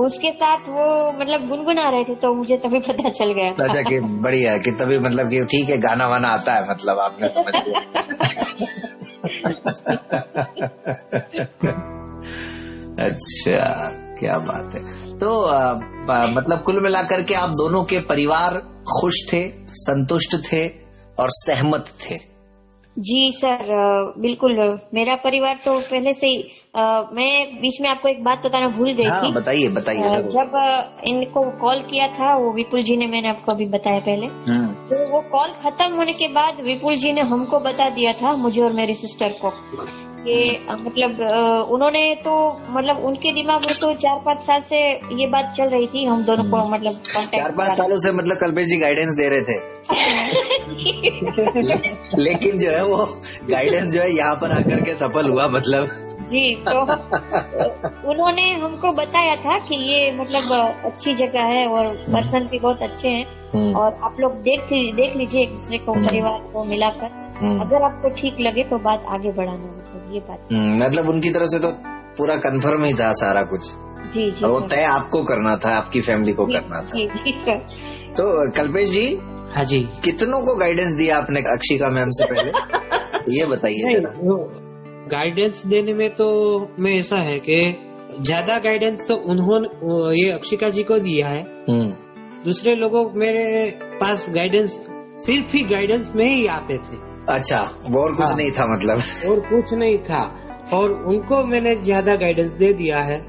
उसके साथ वो मतलब गुनगुना रहे थे, तो मुझे तभी पता चल गया। अच्छा कि बढ़िया कि तभी मतलब कि ठीक है गाना वाना आता है, मतलब आपने समझ लिया। अच्छा क्या बात है। तो मतलब कुल मिलाकर के आप दोनों के परिवार खुश थे, संतुष्ट थे और सहमत थे? जी सर, बिल्कुल। मेरा परिवार तो पहले से ही मैं बीच में आपको एक बात बताना भूल गई थी। बताइए बताइए। जब इनको कॉल किया था वो विपुल जी ने, मैंने आपको अभी बताया पहले, तो वो कॉल खत्म होने के बाद विपुल जी ने हमको बता दिया था, मुझे और मेरी सिस्टर को, कि मतलब उन्होंने तो मतलब उनके दिमाग में तो 4-5 साल से ये बात चल रही थी हम दोनों को, मतलब 4-5 सालों से मतलब कल्पेश जी गाइडेंस दे रहे थे। लेकिन जो है वो गाइडेंस जो है यहाँ पर आकर के सफल हुआ मतलब। जी, तो उन्होंने हमको बताया था कि ये मतलब अच्छी जगह है और पर्सन भी बहुत अच्छे हैं, और आप लोग देख लीजिए एक दूसरे को, परिवार को मिलाकर, अगर आपको ठीक लगे तो बात आगे बढ़ाना, मतलब ये बात। मतलब उनकी तरफ से तो पूरा कंफर्म ही था सारा कुछ। जी जी, वो तय आपको करना था, आपकी फैमिली को करना था। जी जी सर। तो कल्पेश जी, हाँ जी, कितनों को गाइडेंस दिया आपने अक्षिका मैम से पहले, ये बताइए जरा। गाइडेंस देने में तो मैं ऐसा है कि ज्यादा गाइडेंस तो उन्होंने ये अक्षिका जी को दिया है। दूसरे लोगों मेरे पास गाइडेंस सिर्फ ही गाइडेंस में ही आते थे। अच्छा, वो और कुछ नहीं था मतलब। और कुछ नहीं था, और उनको मैंने ज्यादा गाइडेंस दे दिया है।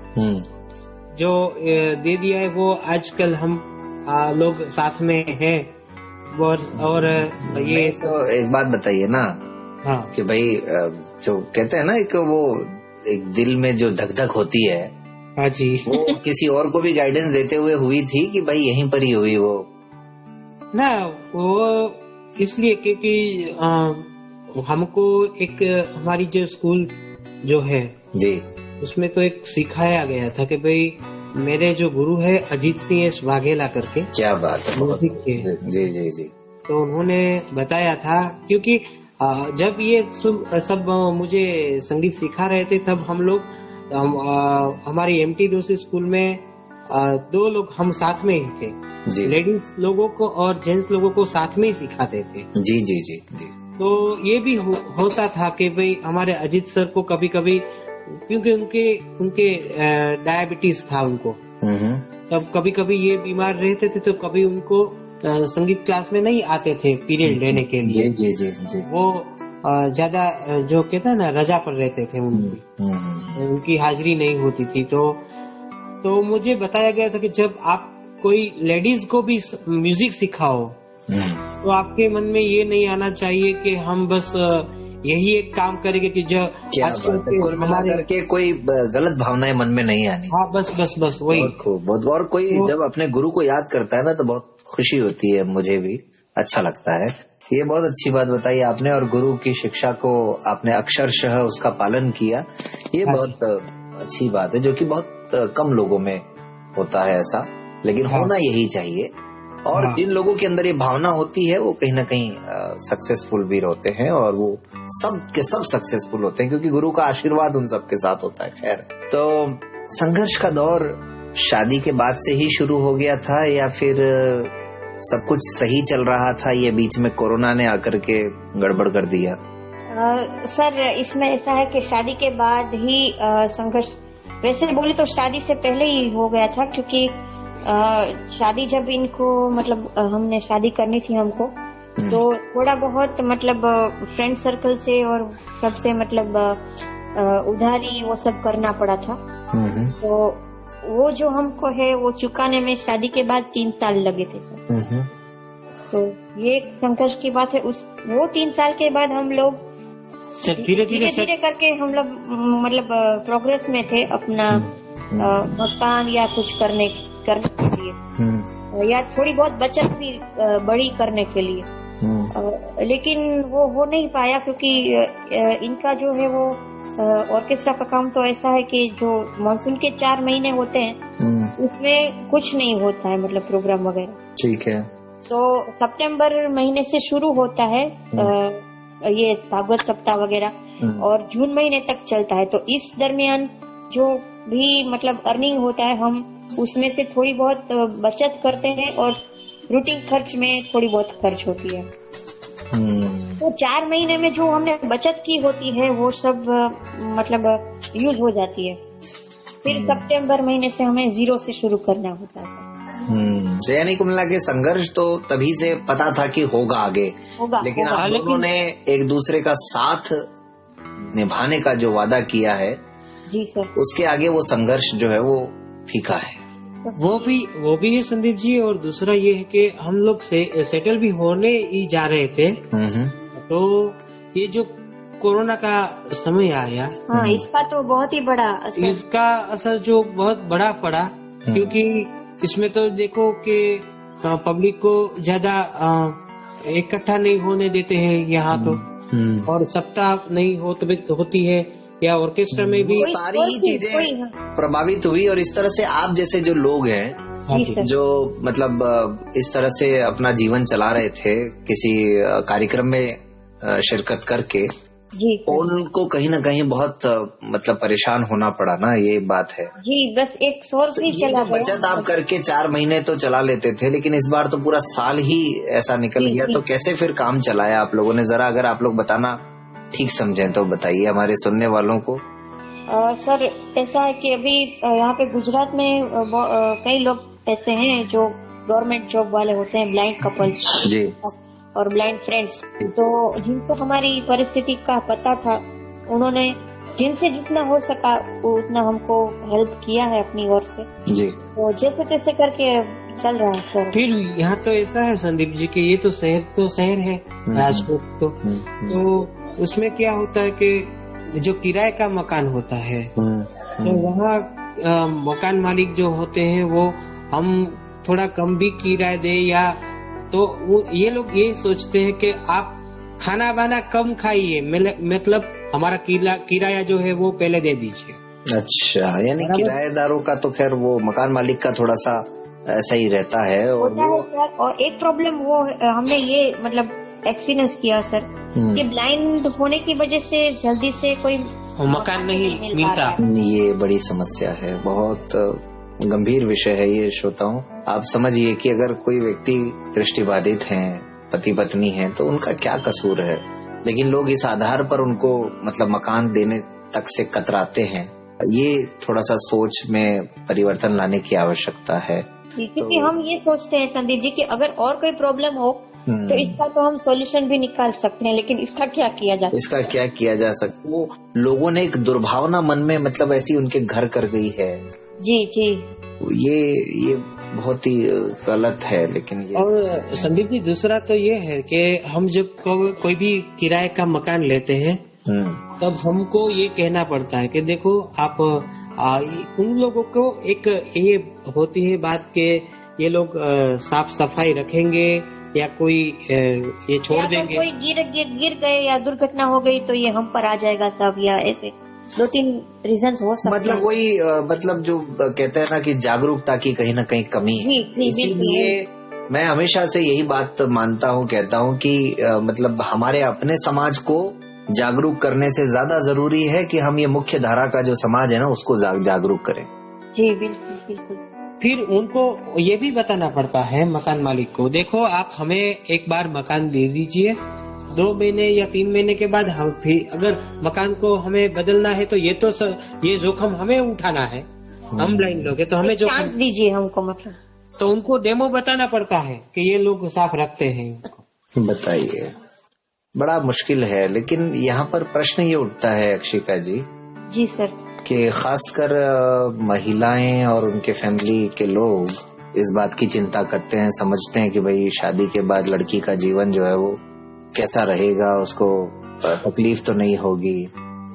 जो दे दिया है वो आजकल हम लोग साथ में हैं। और ये तो एक बात बताइए ना, हाँ, कि भाई जो कहते हैं ना, एक दिल में जो धक धक होती है, हाँ जी, वो किसी और को भी गाइडेंस देते हुए हुई थी कि भाई यहीं पर ही हुई वो ना? वो इसलिए क्योंकि हमको एक हमारी जो स्कूल जो है जी, उसमें तो एक सिखाया गया था कि भाई मेरे जो गुरु है अजीत सिंह वाघेला करके। क्या बात है, म्यूजिक के। जी जी जी। तो उन्होंने बताया था, क्योंकि जब ये सब मुझे संगीत सिखा रहे थे तब हम लोग हमारी एमटी दोषी स्कूल में 2 लोग हम साथ में ही थे। लेडीज लोगों को और जेंट्स लोगों को साथ में ही सिखाते थे। जी जी जी जी। तो ये भी होता था कि भाई हमारे अजीत सर को कभी कभी, क्योंकि उनके डायबिटीज था उनको, तब कभी कभी ये बीमार रहते थे, तो कभी उनको संगीत क्लास में नहीं आते थे पीरियड लेने के लिए। जी जी जी। वो ज्यादा जो कहते हैं ना रजा पर रहते थे, उनकी हाजिरी नहीं होती थी। तो मुझे बताया गया था कि जब आप कोई लेडीज को भी म्यूजिक सिखाओ तो आपके मन में ये नहीं आना चाहिए कि हम बस यही एक काम करेंगे कि जो आजकल के कोई गलत भावनाएं मन में नहीं आनी। हाँ, बस वही। बहुत और कोई जब अपने गुरु को याद करता है ना तो बहुत खुशी होती है, मुझे भी अच्छा लगता है। ये बहुत अच्छी बात बताई आपने, और गुरु की शिक्षा को आपने अक्षरशः उसका पालन किया। ये बहुत अच्छी बात है, जो कि बहुत कम लोगों में होता है ऐसा, लेकिन होना यही चाहिए। और जिन लोगों के अंदर ये भावना होती है वो कहीं ना कहीं सक्सेसफुल भी होते हैं, और वो सब के सब सक्सेसफुल होते हैं, क्योंकि गुरु का आशीर्वाद उन सबके साथ होता है। खैर, तो संघर्ष का दौर शादी के बाद से ही शुरू हो गया था, या फिर सब कुछ सही चल रहा था, ये बीच में कोरोना ने आकर के गड़बड़ कर दिया? सर, इसमें ऐसा है कि शादी के बाद ही संघर्ष, वैसे बोले तो शादी से पहले ही हो गया था, क्योंकि शादी जब इनको मतलब हमने शादी करनी थी हमको, तो थोड़ा बहुत मतलब फ्रेंड सर्कल से और सबसे मतलब उधारी वो सब करना पड़ा था। तो वो जो हमको है वो चुकाने में शादी के बाद 3 साल लगे थे सर। तो ये संघर्ष की बात है। वो 3 साल के बाद हम लोग धीरे धीरे करके हम लोग मतलब प्रोग्रेस में थे, अपना मकान या कुछ करने के लिए, या थोड़ी बहुत बचत भी बड़ी करने के लिए, लेकिन वो हो नहीं पाया, क्योंकि इनका जो है वो ऑर्केस्ट्रा का काम तो ऐसा है कि जो मानसून के 4 महीने होते हैं उसमें कुछ नहीं होता है, मतलब प्रोग्राम वगैरह। ठीक है। तो सितंबर महीने से शुरू होता है ये भागवत सप्ताह वगैरह, और जून महीने तक चलता है। तो इस दरमियान जो भी मतलब अर्निंग होता है हम उसमें से थोड़ी बहुत बचत करते हैं, और रूटीन खर्च में थोड़ी बहुत खर्च होती है। तो 4 महीने में जो हमने बचत की होती है वो सब मतलब यूज हो जाती है। फिर सितंबर महीने से हमें 0 से शुरू करना होता है। यानी कुल मिला के संघर्ष तो तभी से पता था कि होगा आगे, लेकिन आप लोगों ने एक दूसरे का साथ निभाने का जो वादा किया है जी सर। उसके आगे वो संघर्ष जो है वो फीका है। वो भी है संदीप जी। और दूसरा ये है कि हम लोग सेटल भी होने ही जा रहे थे, तो ये जो कोरोना का समय आया, हाँ, इसका तो बहुत ही बड़ा असर, इसका असर जो बहुत बड़ा पड़ा, क्योंकि इसमें तो देखो कि पब्लिक को ज्यादा इकट्ठा नहीं होने देते हैं यहाँ तो, और सप्ताह नहीं होती है, या ऑर्केस्ट्रा में भी सारी चीजें प्रभावित हुई। और इस तरह से आप जैसे जो लोग हैं, जो मतलब इस तरह से अपना जीवन चला रहे थे किसी कार्यक्रम में शिरकत करके, उनको कहीं ना कहीं बहुत मतलब परेशान होना पड़ा ना, ये बात है जी। बस एक सोर्स ही चला गया। बचत आप करके 4 महीने तो चला लेते थे, लेकिन इस बार तो पूरा साल ही ऐसा निकल गया। तो कैसे फिर काम चलाया आप लोगों ने? जरा अगर आप लोग बताना ठीक समझें तो बताइए हमारे सुनने वालों को। सर, ऐसा है कि अभी यहाँ पे गुजरात में कई लोग ऐसे हैं जो गवर्नमेंट जॉब वाले होते हैं, ब्लाइंड कपल्स जी, और ब्लाइंड फ्रेंड्स, तो जिनको हमारी परिस्थिति का पता था, उन्होंने जिनसे जितना हो सका उतना हमको हेल्प किया है अपनी ओर से जी। तो जैसे तैसे करके चल रहा है सर। फिर यहाँ तो ऐसा है संदीप जी कि ये तो शहर है राजकोट, तो उसमें क्या होता है कि जो किराए का मकान होता है, तो वहाँ मकान मालिक जो होते हैं वो हम थोड़ा कम भी किराया दे, या तो वो ये लोग ये सोचते हैं कि आप खाना बाना कम खाइए, मतलब हमारा किराया जो है वो पहले दे दीजिए। अच्छा, यानी किराएदारों का तो खैर वो मकान मालिक का थोड़ा सा ऐसा ही रहता है। और एक प्रॉब्लम वो हमने ये मतलब एक्सपीरियंस किया सर कि ब्लाइंड होने की वजह से जल्दी से कोई मकान नहीं मिलता। ये बड़ी समस्या है, बहुत गंभीर विषय है ये श्रोताओं। आप समझिए कि अगर कोई व्यक्ति दृष्टिबाधित हैं, पति पत्नी हैं, तो उनका क्या कसूर है, लेकिन लोग इस आधार पर उनको मतलब मकान देने तक से कतराते हैं। ये थोड़ा सा सोच में परिवर्तन लाने की आवश्यकता है, क्योंकि हम ये सोचते हैं संदीप जी कि अगर और कोई प्रॉब्लम हो तो इसका तो हम सॉल्यूशन भी निकाल सकते हैं, लेकिन इसका क्या किया जा सकता? वो लोगों ने एक दुर्भावना मन में मतलब ऐसी उनके घर कर गई है। जी जी, ये बहुत ही गलत है। लेकिन ये और संदीप जी दूसरा तो ये है कि हम जब कोई भी किराए का मकान लेते हैं तब हमको ये कहना पड़ता है कि देखो आप उन लोगों को एक ये होती है बात के ये लोग साफ सफाई रखेंगे या कोई ये छोड़ देंगे, कोई गिर गए या दुर्घटना हो गई तो ये हम पर आ जाएगा सब, या ऐसे 2-3 रीजंस हो सकते हैं। मतलब वही मतलब जो कहते हैं ना कि जागरूकता की कहीं ना कहीं कमी है। इसीलिए मैं हमेशा से यही बात मानता हूँ, कहता हूँ कि मतलब हमारे अपने समाज को जागरूक करने से ज्यादा जरूरी है कि हम ये मुख्य धारा का जो समाज है ना उसको जागरूक करें। जी बिल्कुल बिल्कुल। फिर उनको ये भी बताना पड़ता है मकान मालिक को, देखो आप हमें एक बार मकान दे दीजिए, 2 महीने या 3 महीने के बाद हम फिर अगर मकान को हमें बदलना है तो ये जोखम हमें उठाना है। हम ब्लाइंड लोग हैं तो हमें जोखम चांस दीजिए हमको, मतलब तो उनको डेमो बताना पड़ता है कि ये लोग साफ रखते हैं। बताइए, बड़ा मुश्किल है। लेकिन यहाँ पर प्रश्न ये उठता है अक्षिका जी। जी सर। कि खासकर महिलाएं और उनके फैमिली के लोग इस बात की चिंता करते हैं, समझते हैं कि भाई शादी के बाद लड़की का जीवन जो है वो कैसा रहेगा, उसको तकलीफ तो नहीं होगी।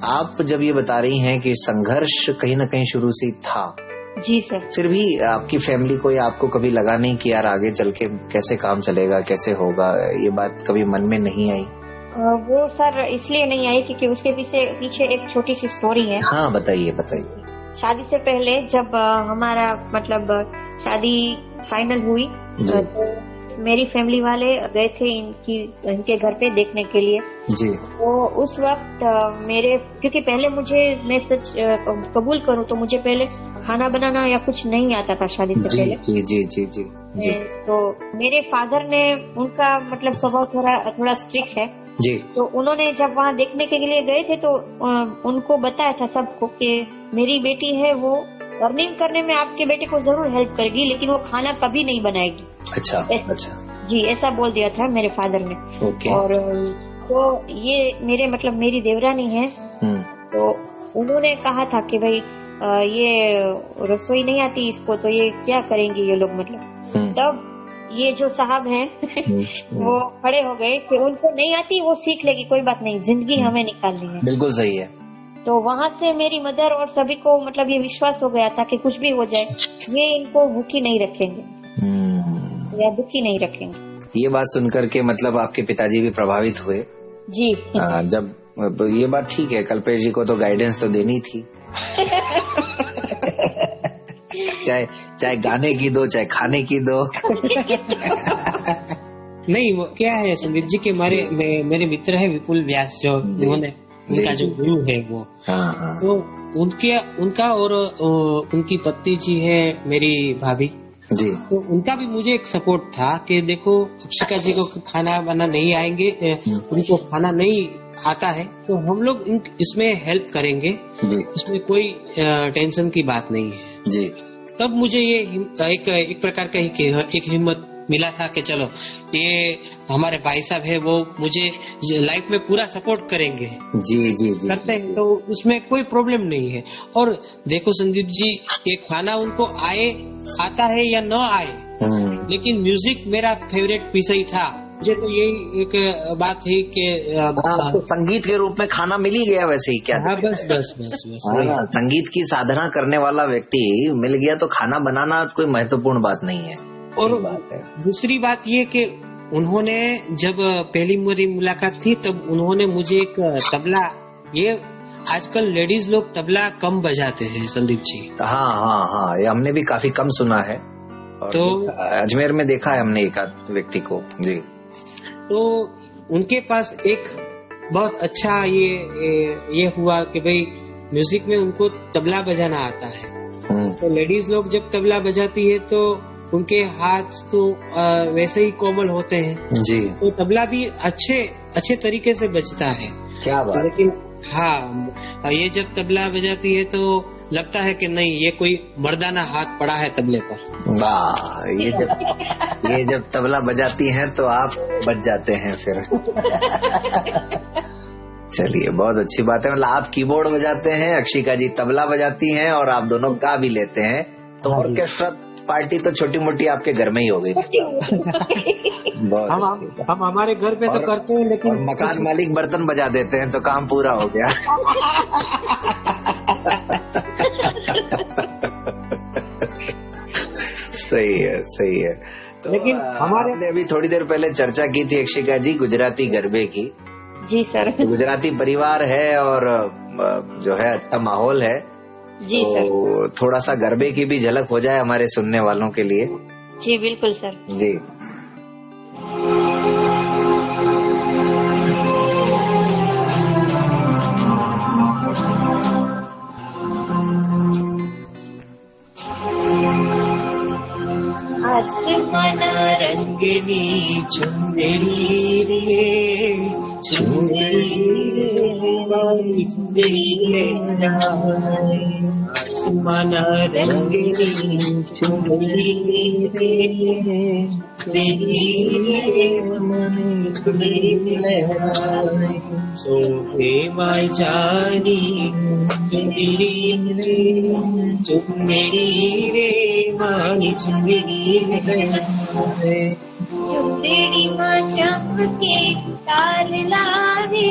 आप जब ये बता रही हैं कि संघर्ष कहीं ना कहीं शुरू से था, जी सर, फिर भी आपकी फैमिली को या आपको कभी लगा नहीं कि यार आगे चल के कैसे काम चलेगा, कैसे होगा, ये बात कभी मन में नहीं आई? वो सर इसलिए नहीं आई क्योंकि उसके पीछे एक छोटी सी स्टोरी है। हाँ बताइए। शादी से पहले जब हमारा मतलब शादी फाइनल हुई तो मेरी फैमिली वाले गए थे इनके घर पे देखने के लिए जी। तो उस वक्त क्योंकि पहले मैं सच कबूल करूं तो मुझे पहले खाना बनाना या कुछ नहीं आता था शादी से पहले। जी जी जी जी, जी। तो मेरे फादर ने, उनका मतलब स्वभाव थोड़ा स्ट्रिक्ट है जी। तो उन्होंने जब वहाँ देखने के लिए गए थे तो उनको बताया था सबको कि मेरी बेटी है वो अर्निंग करने में आपके बेटे को जरूर हेल्प करेगी, लेकिन वो खाना कभी नहीं बनाएगी। अच्छा। जी, ऐसा बोल दिया था मेरे फादर ने। और तो ये मेरी देवरानी है, तो उन्होंने कहा था कि भाई ये रसोई नहीं आती इसको, तो ये क्या करेंगे ये लोग, मतलब। तब ये जो साहब हैं वो खड़े हो गए कि उनको नहीं आती वो सीख लेगी, कोई बात नहीं, जिंदगी हमें निकालनी है। बिल्कुल सही है। तो वहाँ से मेरी मदर और सभी को मतलब ये विश्वास हो गया था कि कुछ भी हो जाए ये इनको भूखी नहीं रखेंगे या दुखी नहीं रखेंगे। ये बात सुनकर के मतलब आपके पिताजी भी प्रभावित हुए जी। जब ये बात ठीक है, कल्पेश जी को तो गाइडेंस तो देनी थी चाहे गाने की दो चाहे खाने की दो। नहीं, वो क्या है संदीप जी के मेरे मित्र है विपुल व्यास, जो उन्होंने उनका जो गुरु है वो। तो उनका और उनकी पत्नी जी है मेरी भाभी जी, तो उनका भी मुझे एक सपोर्ट था कि देखो अक्षिका जी को खाना बनाना नहीं आएंगे, उनको खाना नहीं आता है, तो हम लोग इसमें हेल्प करेंगे, इसमें कोई टेंशन की बात नहीं है जी। तब मुझे ये एक प्रकार का एक हिम्मत मिला था कि चलो ये हमारे भाई साहब है वो मुझे लाइफ में पूरा सपोर्ट करेंगे। जी जी जी करते हैं तो उसमें कोई प्रॉब्लम नहीं है। और देखो संदीप जी, ये खाना उनको आता है या न आए, लेकिन म्यूजिक मेरा फेवरेट विषय था। मुझे तो यही एक बात है कि आपको संगीत के रूप में खाना मिल ही गया वैसे ही क्या? हाँ, बस बस बस बस संगीत की साधना करने वाला व्यक्ति मिल गया तो खाना बनाना कोई महत्वपूर्ण बात नहीं है। और दूसरी बात ये कि उन्होंने जब पहली मेरी मुलाकात थी तब उन्होंने मुझे एक तबला, ये आजकल लेडीज लोग तबला कम बजाते हैं संदीप जी। हाँ हाँ हाँ, ये हमने भी काफी कम सुना है। और तो अजमेर में देखा है हमने एक आध व्यक्ति को जी। तो उनके पास एक बहुत अच्छा ये हुआ कि भाई म्यूजिक में उनको तबला बजाना आता है। तो लेडीज लोग जब तबला बजाती है तो उनके हाथ तो वैसे ही कोमल होते हैं जी, तो तबला भी अच्छे तरीके से बजता है। क्या बात। लेकिन हाँ, ये जब तबला बजाती है तो लगता है कि नहीं ये कोई मर्दाना हाथ पड़ा है तबले पर। वाह, ये जब तबला बजाती हैं तो आप बज जाते हैं फिर। चलिए, बहुत अच्छी बात है। मतलब आप कीबोर्ड बजाते हैं, अक्षिका जी तबला बजाती हैं और आप दोनों गा भी लेते हैं, तो ऑर्केस्ट्रा पार्टी तो छोटी मोटी आपके घर में ही हो गई। हम हमारे घर पे तो करते हैं, लेकिन मकान मालिक बर्तन बजा देते हैं तो काम पूरा हो गया। सही है, सही है। तो लेकिन हमारे अभी थोड़ी देर पहले चर्चा की थी अक्षिका जी गुजराती गरबे की। जी सर। गुजराती परिवार है और जो है अच्छा माहौल है जी तो सर। थोड़ा सा गरबे की भी झलक हो जाए हमारे सुनने वालों के लिए। जी बिल्कुल सर। जी। आसमान रंगनी चुंदड़ी रे, चुंदड़ी रे, चुंदड़ी रे, आसमान रंगनी चुंदड़ी रे, चुंदड़ी रे, सोहे माय जानी चुंदड़ी रे, चुंदड़ी रे, मानी चुंदड़ी रे, चुंदड़ी मां चमके तार लावे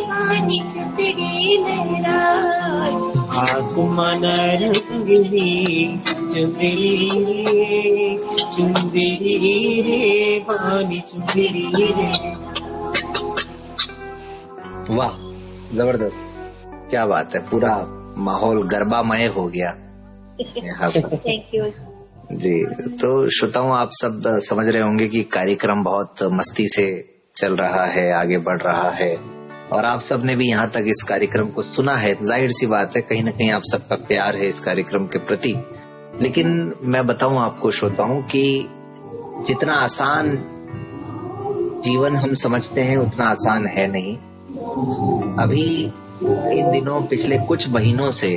मानी चुंदड़ी लहराए, आसमान रंगली चुंदड़ी रे, चुंदड़ी रे, मानी चुंदड़ी रे। वाह, जबरदस्त, क्या बात है। पूरा माहौल गरबामय हो गया यहाँ पर। थैंक यू जी। तो श्रोताओं, आप सब समझ रहे होंगे कि कार्यक्रम बहुत मस्ती से चल रहा है, आगे बढ़ रहा है, और आप सब ने भी यहाँ तक इस कार्यक्रम को सुना है। जाहिर सी बात है, कहीं ना कहीं आप सबका प्यार है इस कार्यक्रम के प्रति। लेकिन मैं बताऊं आपको श्रोताओं कि जितना आसान जीवन हम समझते हैं उतना आसान है नहीं। अभी इन दिनों पिछले कुछ महीनों से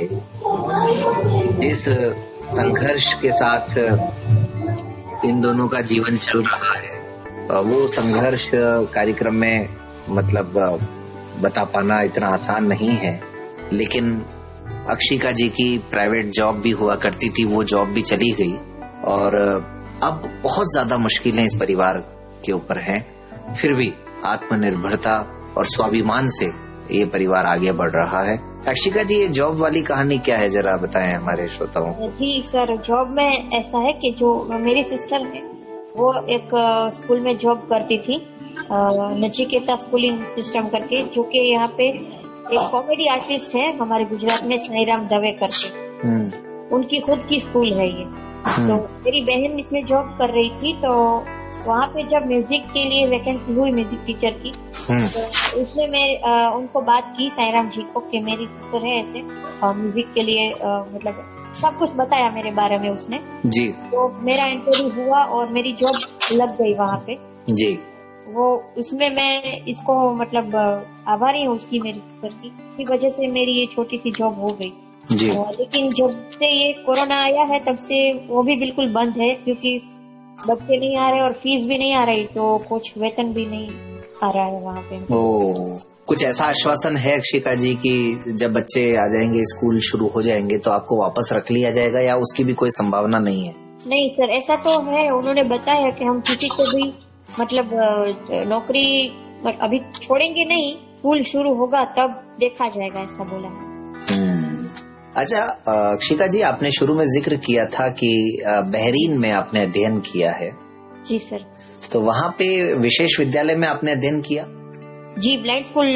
जिस संघर्ष के साथ इन दोनों का जीवन चल रहा है, वो संघर्ष कार्यक्रम में मतलब बता पाना इतना आसान नहीं है, लेकिन अक्षिका जी की प्राइवेट जॉब भी हुआ करती थी, वो जॉब भी चली गई और अब बहुत ज्यादा मुश्किलें इस परिवार के ऊपर हैं। फिर भी आत्मनिर्भरता और स्वाभिमान से ये परिवार आगे बढ़ रहा है। अक्षिका जी, ये जॉब वाली कहानी क्या है, जरा बताएं हमारे श्रोताओं को। जी सर, जॉब में ऐसा है कि जो मेरी सिस्टर है वो एक स्कूल में जॉब करती थी, नचिकेता स्कूलिंग सिस्टम करके, जो कि यहाँ पे एक कॉमेडी आर्टिस्ट है हमारे गुजरात में, साईराम दवे करके, उनकी खुद की स्कूल है ये। तो मेरी बहन इसमें जॉब कर रही थी, तो वहाँ पे जब म्यूजिक के लिए वैकेंसी हुई म्यूजिक टीचर की, तो उसमें मैं उनको बात की साईराम जी को कि मेरी सिस्टर है ऐसे म्यूजिक के लिए, मतलब सब कुछ बताया मेरे बारे में उसने जी। तो मेरा इंटरव्यू हुआ और मेरी जॉब लग गई वहाँ पे जी। वो उसमें मैं इसको मतलब आभारी हूँ उसकी, मेरी सिस्टर की, इसी वजह से मेरी ये छोटी सी जॉब हो गई जी। लेकिन जब से ये कोरोना आया है तब से वो भी बिल्कुल बंद है, क्योंकि बच्चे नहीं आ रहे और फीस भी नहीं आ रही, तो कुछ वेतन भी नहीं आ रहा है वहाँ पे। कुछ ऐसा आश्वासन है अक्षिका जी कि जब बच्चे आ जाएंगे, स्कूल शुरू हो जाएंगे, तो आपको वापस रख लिया जाएगा, या उसकी भी कोई संभावना नहीं है? नहीं सर, ऐसा तो है, उन्होंने बताया कि हम किसी को भी मतलब नौकरी अभी छोड़ेंगे नहीं, स्कूल शुरू होगा तब देखा जाएगा, ऐसा बोला है। अच्छा अक्षिका जी, आपने शुरू में जिक्र किया था कि बहरीन में आपने अध्ययन किया है। जी सर। तो वहाँ पे विशेष विद्यालय में आपने अध्ययन किया? जी, ब्लाइंड स्कूल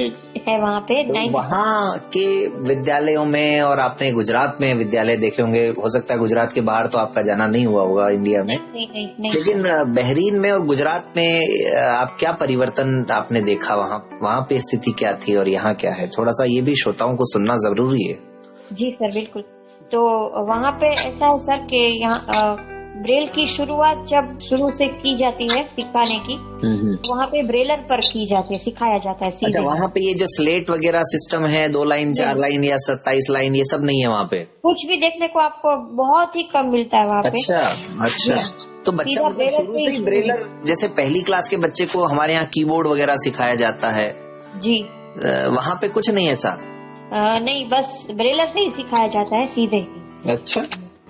है वहाँ पे। तो वहाँ के विद्यालयों में, और आपने गुजरात में विद्यालय देखे होंगे, हो सकता है गुजरात के बाहर तो आपका जाना नहीं हुआ होगा इंडिया में। नहीं। लेकिन बहरीन में और गुजरात में आप क्या परिवर्तन आपने देखा? वहाँ पे स्थिति क्या थी और यहाँ क्या है? थोड़ा सा ये भी श्रोताओं को सुनना जरूरी है। जी सर, बिल्कुल। तो वहाँ पे ऐसा है सर कि यहाँ ब्रेल की शुरुआत जब शुरू से की जाती है सिखाने की, वहाँ पे ब्रेलर पर की जाती है, सिखाया जाता है सीधे। अच्छा, वहाँ पे ये जो स्लेट वगैरह सिस्टम है, 2 लाइन 4 लाइन या 27 लाइन, ये सब नहीं है वहाँ पे? कुछ भी देखने को आपको बहुत ही कम मिलता है वहाँ पे। अच्छा। तो बच्चा ब्रेलर, जैसे पहली क्लास के बच्चे को हमारे यहाँ कीबोर्ड वगैरह सिखाया जाता है जी, वहाँ पे कुछ नहीं ऐसा? नहीं, बस ब्रेलर से ही सिखाया जाता है सीधे। अच्छा।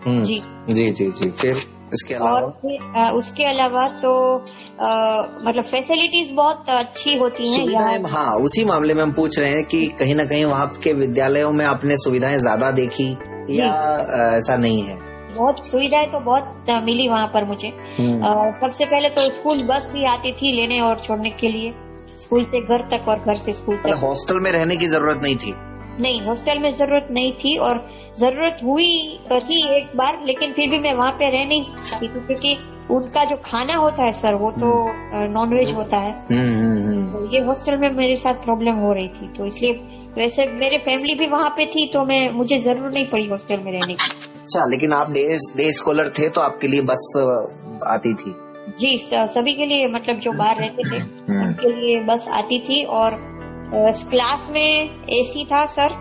जी जी जी जी। फिर इसके अलावा? और फिर उसके अलावा तो मतलब फैसिलिटीज बहुत अच्छी होती हैं यहाँ। हाँ, उसी मामले में हम पूछ रहे हैं कि कहीं ना कहीं वहाँ के विद्यालयों में आपने सुविधाएं ज्यादा देखी या ऐसा नहीं है? बहुत सुविधाएं तो बहुत मिली वहाँ पर मुझे। सबसे पहले तो स्कूल बस ही आती थी लेने और छोड़ने के लिए, स्कूल से घर तक और घर से स्कूल तक। हॉस्टल में रहने की जरूरत नहीं थी? नहीं, हॉस्टल में जरूरत नहीं थी, और जरूरत हुई थी एक बार, लेकिन फिर भी मैं वहाँ पे रह नहीं सकती थी, क्योंकि उनका जो खाना होता है सर वो तो नॉनवेज होता है। तो ये हॉस्टल में मेरे साथ प्रॉब्लम हो रही थी, तो इसलिए वैसे मेरे फैमिली भी वहाँ पे थी, तो मुझे जरूरत नहीं पड़ी हॉस्टल में रहने की। अच्छा, लेकिन आप डे स्कॉलर थे तो आपके लिए बस आती थी? जी, सभी के लिए, मतलब जो बाहर रहते थे उनके लिए बस आती थी। और क्लास में एसी था सर,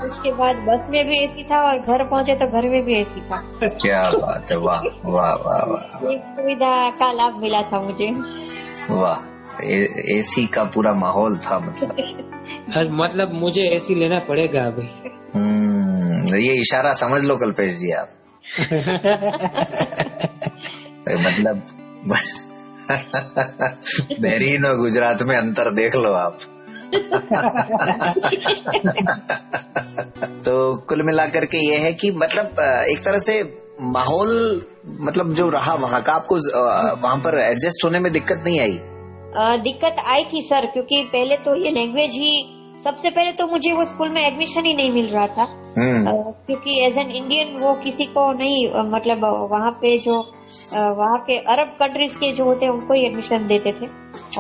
उसके बाद बस में भी एसी था, और घर पहुँचे तो घर में भी एसी था। क्या बात है, वाह वाह वाह वाह। एक सुविधा का लाभ मिला था मुझे। वाह, एसी का पूरा माहौल था मतलब मुझे एसी लेना पड़ेगा अभी। ये इशारा समझ लो कल्पेश जी आप। मतलब बहरीन और गुजरात में अंतर देख लो आप। तो कुल मिलाकर के ये है कि मतलब एक तरह से माहौल मतलब जो रहा वहाँ का, आपको वहाँ पर एडजस्ट होने में दिक्कत नहीं आई? दिक्कत आई थी सर, क्योंकि पहले तो ये लैंग्वेज ही, सबसे पहले तो मुझे वो स्कूल में एडमिशन ही नहीं मिल रहा था, क्योंकि एज एन इंडियन वो किसी को नहीं, मतलब वहाँ पे जो वहाँ के अरब कंट्रीज के जो होते हैं उनको ही एडमिशन देते थे,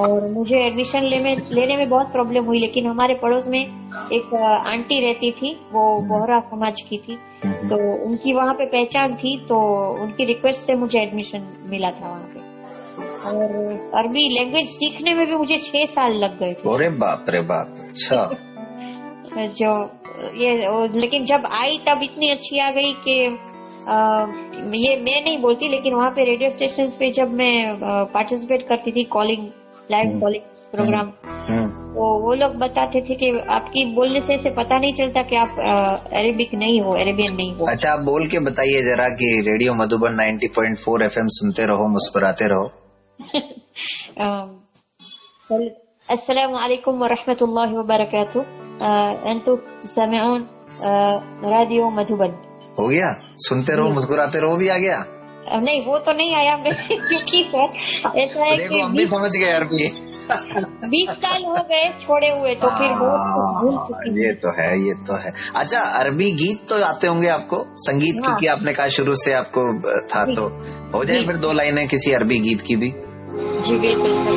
और मुझे एडमिशन लेने में बहुत प्रॉब्लम हुई। लेकिन हमारे पड़ोस में एक आंटी रहती थी, वो बोहरा समाज की थी, तो उनकी वहाँ पे पहचान थी, तो उनकी रिक्वेस्ट से मुझे एडमिशन मिला था वहाँ पे। और अरबी लैंग्वेज सीखने में भी मुझे 6 साल लग गए थे। अरे बाप रे बाप। अच्छा। जो ये, लेकिन जब आई तब इतनी अच्छी आ गई कि ये मैं नहीं बोलती, लेकिन वहाँ पे रेडियो स्टेशन पे जब मैं पार्टिसिपेट करती थी कॉलिंग, लाइव कॉलिंग प्रोग्राम, तो वो लोग बताते थे कि आपकी बोलने से पता नहीं चलता कि आप अरेबिक नहीं हो, अरेबियन नहीं हो। अच्छा, आप बोल के बताइए जरा कि रेडियो मधुबन 90.4 FM सुनते रहो, मुस्कुराते रहो। अस्सलामु अलैकुम व रहमतुल्लाहि व बरकातुहू, अंतुम तस्मऊन रेडियो मधुबन। हो गया, सुनते रहो मुस्कुराते रहो भी आ गया? नहीं, वो तो नहीं आया क्योंकि सर ऐसा है कि हम भी समझ गए अरबी। 20 साल हो गए छोड़े हुए, तो फिर बहुत कुछ भूल चुकी हूं। ये तो है। अच्छा, अरबी गीत तो आते होंगे आपको, संगीत क्योंकि आपने कहा शुरू से आपको था, तो हो जाए फिर 2 लाइनें किसी अरबी गीत की भी। जी बिल्कुल सर।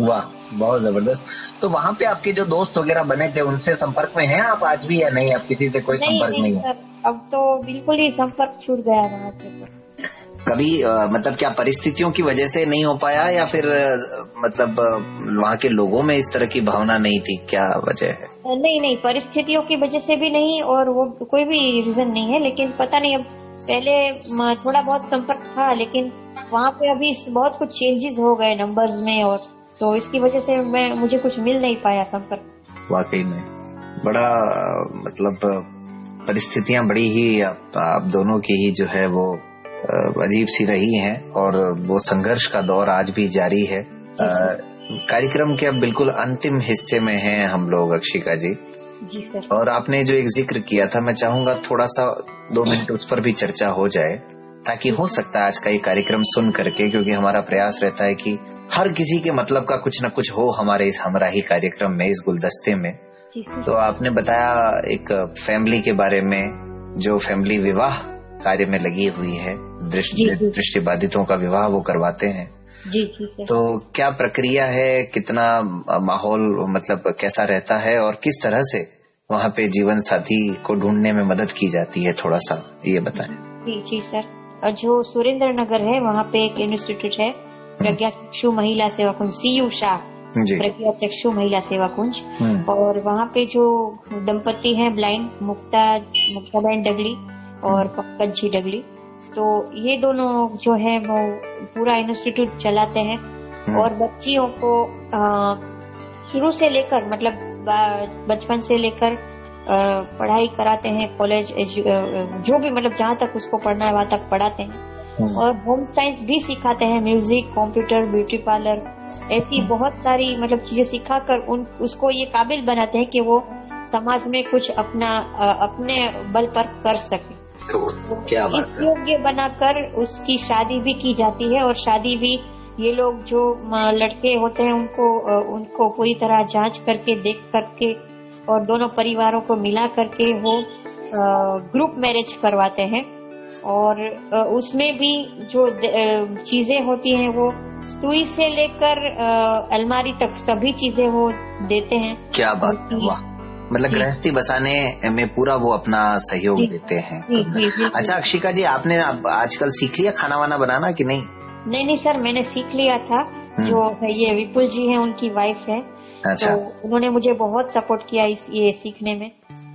वाह, बहुत जबरदस्त। तो वहाँ पे आपके जो दोस्त वगैरह बने थे उनसे संपर्क में हैं आप आज भी या नहीं? आप किसी से कोई संपर्क नहीं है? अब तो बिल्कुल ही संपर्क छूट गया वहाँ से। कभी मतलब क्या परिस्थितियों की वजह से नहीं हो पाया या फिर मतलब वहाँ के लोगों में इस तरह की भावना नहीं थी, क्या वजह है? नहीं, परिस्थितियों की वजह से भी नहीं और वो कोई भी रीजन नहीं है, लेकिन पता नहीं, अब पहले थोड़ा बहुत संपर्क था, लेकिन वहाँ पे अभी बहुत कुछ चेंजेस हो गए नंबर्स में, और तो इसकी वजह से मुझे कुछ मिल नहीं पाया संपर्क। वाकई में बड़ा मतलब परिस्थितियां बड़ी ही आप दोनों की ही जो है वो अजीब सी रही हैं, और वो संघर्ष का दौर आज भी जारी है। कार्यक्रम के अब बिल्कुल अंतिम हिस्से में हैं हम लोग, अक्षिका जी। जी सर। और आपने जो एक जिक्र किया था, मैं चाहूंगा थोड़ा सा 2 मिनट उस पर भी चर्चा हो जाए, ताकि हो सकता है आज का ये कार्यक्रम सुन करके, क्योंकि हमारा प्रयास रहता है कि हर किसी के मतलब का कुछ न कुछ हो हमारे इस हमराही कार्यक्रम में, इस गुलदस्ते में। तो आपने बताया एक फैमिली के बारे में, जो फैमिली विवाह कार्य में लगी हुई है, दृष्टिबाधितों का विवाह वो करवाते हैं। जी सर। तो क्या प्रक्रिया है, कितना माहौल मतलब कैसा रहता है, और किस तरह से वहाँ पे जीवन साथी को ढूंढने में मदद की जाती है, थोड़ा सा ये बताएं। जी सर। जो सुरेंद्र नगर है वहाँ पे एक इंस्टीट्यूट है, प्रज्ञा चक्षु महिला सेवा कुंज, CU शाह, प्रज्ञा चक्षु महिला सेवा कुंज। और वहाँ पे जो दंपति हैं ब्लाइंड, मुक्ताबेन डगली और पंकज जी डगली, तो ये दोनों जो है वो पूरा इंस्टीट्यूट चलाते हैं, और बच्चियों को शुरू से लेकर मतलब बचपन से लेकर पढ़ाई कराते हैं, कॉलेज जो भी मतलब जहाँ तक उसको पढ़ना है वहाँ तक पढ़ाते हैं, और होम साइंस भी सिखाते हैं, म्यूजिक, कंप्यूटर, ब्यूटी पार्लर, ऐसी बहुत सारी मतलब चीजें सिखाकर उसको ये काबिल बनाते हैं कि वो समाज में कुछ अपने बल पर कर सके। क्या बात है। योग्य बनाकर उसकी शादी भी की जाती है, और शादी भी ये लोग जो लड़के होते हैं उनको पूरी तरह जांच करके, देख करके, और दोनों परिवारों को मिला करके वो ग्रुप मैरिज करवाते हैं। और उसमें भी जो चीजें होती हैं वो सुई से लेकर अलमारी तक सभी चीजें वो देते हैं। क्या बात है, वाह। मतलब गृहस्थी बसाने में पूरा वो अपना सहयोग देते हैं। अच्छा अक्षिका जी, आपने आजकल सीख लिया खाना वाना बनाना कि नहीं? नहीं सर, मैंने सीख लिया था। जो ये विपुल जी हैं, उनकी वाइफ है। अच्छा। तो उन्होंने मुझे बहुत सपोर्ट किया ये सीखने में,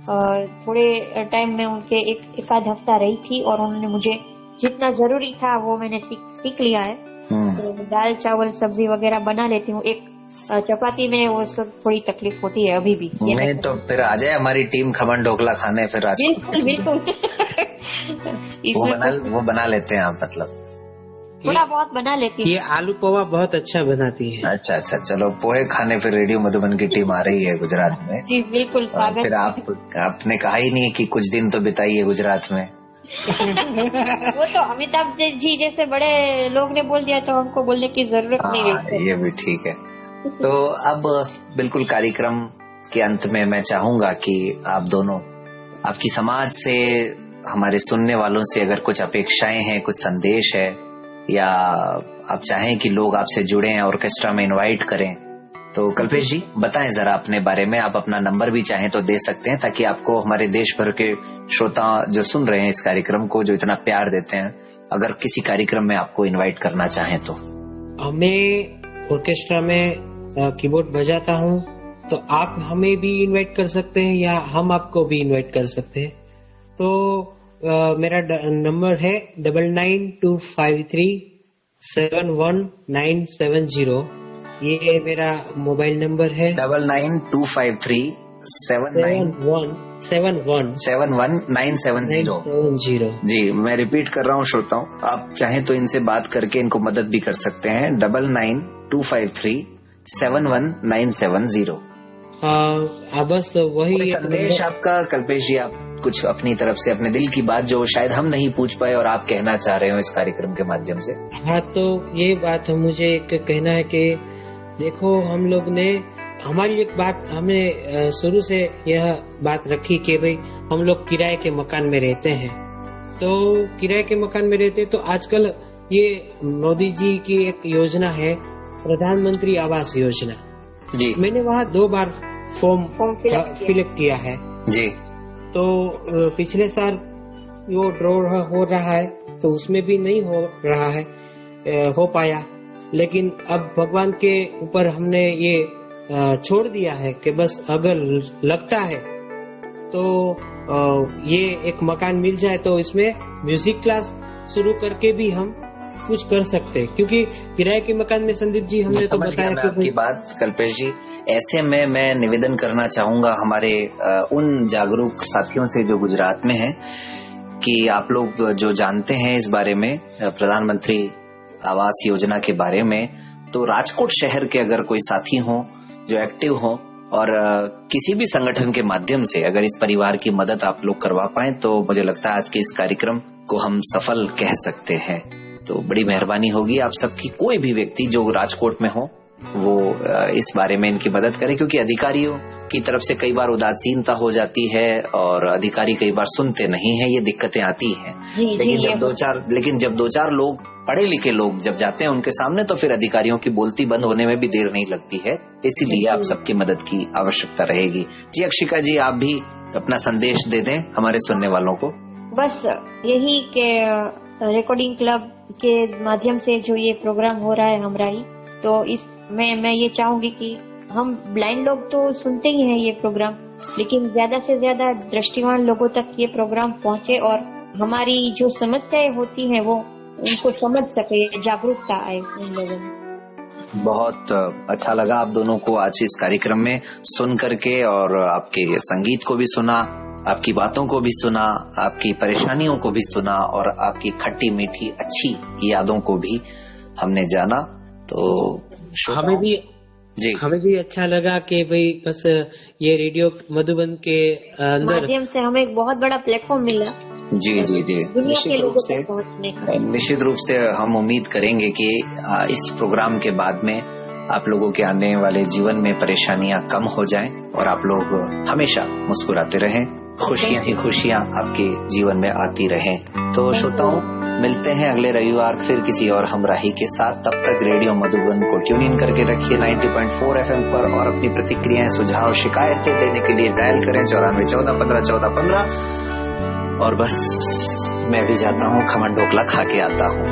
और थोड़े टाइम में उनके एक आध हफ्ता रही थी, और उन्होंने मुझे जितना जरूरी था वो मैंने सीख लिया है। तो दाल चावल सब्जी वगैरह बना लेती हूँ। एक चपाती में वो सब थोड़ी तकलीफ होती है अभी भी। नहीं तो फिर आ जाए हमारी टीम खमन ढोकला खाने, फिर बिल्कुल वो बना लेते हैं आप मतलब? थोड़ा बहुत बना लेती हूँ। ये आलू पोहा बहुत अच्छा बनाती है। अच्छा, चलो पोहे खाने फिर रेडियो मधुबन की टीम आ रही है गुजरात में। जी बिल्कुल, स्वागत। फिर आपने कहा ही नहीं कि कुछ दिन तो बिताइए गुजरात में। वो तो अमिताभ जी जैसे बड़े लोग ने बोल दिया तो हमको बोलने की जरूरत नहीं है। ये भी ठीक है। तो अब बिल्कुल कार्यक्रम के अंत में मैं चाहूंगा कि आप दोनों, आपकी समाज से, हमारे सुनने वालों से अगर कुछ अपेक्षाएं हैं, कुछ संदेश है, या आप चाहें कि लोग आपसे जुड़ें, ऑर्केस्ट्रा में इनवाइट करें, तो कल्पेश जी बताएं जरा अपने बारे में। आप अपना नंबर भी चाहें तो दे सकते हैं, ताकि आपको हमारे देश भर के श्रोता जो सुन रहे हैं इस कार्यक्रम को, जो इतना प्यार देते हैं, अगर किसी कार्यक्रम में आपको इनवाइट करना चाहें तो। मैं ऑर्केस्ट्रा में कीबोर्ड बजाता हूँ, तो आप हमें भी इनवाइट कर सकते हैं या हम आपको भी इनवाइट कर सकते हैं। तो मेरा नंबर है 9925371970। ये मेरा मोबाइल नंबर है 9925371970। जी मैं रिपीट कर रहा हूँ श्रोताओं, आप चाहें तो इनसे बात करके इनको मदद भी कर सकते हैं। 9925371970। बस वही संदेश आपका कल्पेश जी, आप कुछ अपनी तरफ से अपने दिल की बात जो शायद हम नहीं पूछ पाए और आप कहना चाह रहे हो इस कार्यक्रम के माध्यम से। हाँ, तो ये बात मुझे एक कहना है कि देखो, हम लोग ने, हमारी एक बात, हमने शुरू से यह बात रखी कि भाई हम लोग किराए के मकान में रहते हैं। तो किराए के मकान में रहते हैं, तो आजकल ये मोदी जी की एक योजना है, प्रधानमंत्री आवास योजना जी। मैंने वहाँ 2 बार फॉर्म फिलअप किया है जी। तो पिछले साल वो ड्रॉ हो रहा है, तो उसमें भी नहीं हो रहा है, हो पाया। लेकिन अब भगवान के ऊपर हमने ये छोड़ दिया है कि बस अगर लगता है तो ये एक मकान मिल जाए तो इसमें म्यूजिक क्लास शुरू करके भी हम कुछ कर सकते हैं, क्योंकि किराए के मकान में संदीप जी हमने तो बताया कि आपकी बात कल्पेश जी। ऐसे में मैं निवेदन करना चाहूंगा हमारे उन जागरूक साथियों से जो गुजरात में हैं, कि आप लोग जो जानते हैं इस बारे में, प्रधानमंत्री आवास योजना के बारे में, तो राजकोट शहर के अगर कोई साथी हो जो एक्टिव हो और किसी भी संगठन के माध्यम से अगर इस परिवार की मदद आप लोग करवा पाए, तो मुझे लगता है आज के इस कार्यक्रम को हम सफल कह सकते हैं। तो बड़ी मेहरबानी होगी आप सबकी, कोई भी व्यक्ति जो राजकोट में हो वो इस बारे में इनकी मदद करे, क्योंकि अधिकारियों की तरफ से कई बार उदासीनता हो जाती है और अधिकारी कई बार सुनते नहीं है, ये दिक्कतें आती हैं। लेकिन जब दो चार लोग, पढ़े लिखे लोग जब जाते हैं उनके सामने, तो फिर अधिकारियों की बोलती बंद होने में भी देर नहीं लगती है। इसीलिए आप सबकी मदद की आवश्यकता रहेगी। जी अक्षिका जी, आप भी अपना संदेश दे दें हमारे सुनने वालों को। बस यही के रिकॉर्डिंग क्लब के माध्यम से जो ये प्रोग्राम हो रहा है हमराही, तो इस मैं ये चाहूंगी कि हम ब्लाइंड लोग तो सुनते ही हैं ये प्रोग्राम, लेकिन ज्यादा से ज्यादा दृष्टिवान लोगों तक ये प्रोग्राम पहुंचे और हमारी जो समस्याएं होती हैं वो उनको समझ सके, जागरूकता आए उन लोगों में। बहुत अच्छा लगा आप दोनों को आज इस कार्यक्रम में सुन करके, और आपके संगीत को भी सुना, आपकी बातों को भी सुना, आपकी परेशानियों को भी सुना, और आपकी खट्टी मीठी अच्छी यादों को भी हमने जाना। तो हमें भी अच्छा लगा कि भाई बस ये रेडियो मधुबन के अंदर माध्यम से हमें एक बहुत बड़ा प्लेटफॉर्म मिला। जी दुनिया के लोगों तक पहुंचने का। निश्चित रूप से हम उम्मीद करेंगे कि इस प्रोग्राम के बाद में आप लोगों के आने वाले जीवन में परेशानियां कम हो जाएं और आप लोग हमेशा मुस्कुराते रहें, खुशियां ही खुशियां आपके जीवन में आती रहें। तो श्रोताओं, मिलते हैं अगले रविवार फिर किसी और हमराही के साथ। तब तक रेडियो मधुबन को ट्यून इन करके रखिए 90.4 FM पर, और अपनी प्रतिक्रियाएं, सुझाव, शिकायतें देने के लिए डायल करें 94 14 15 14 15। और बस मैं भी जाता हूँ, खमन ढोकला खा के आता हूँ।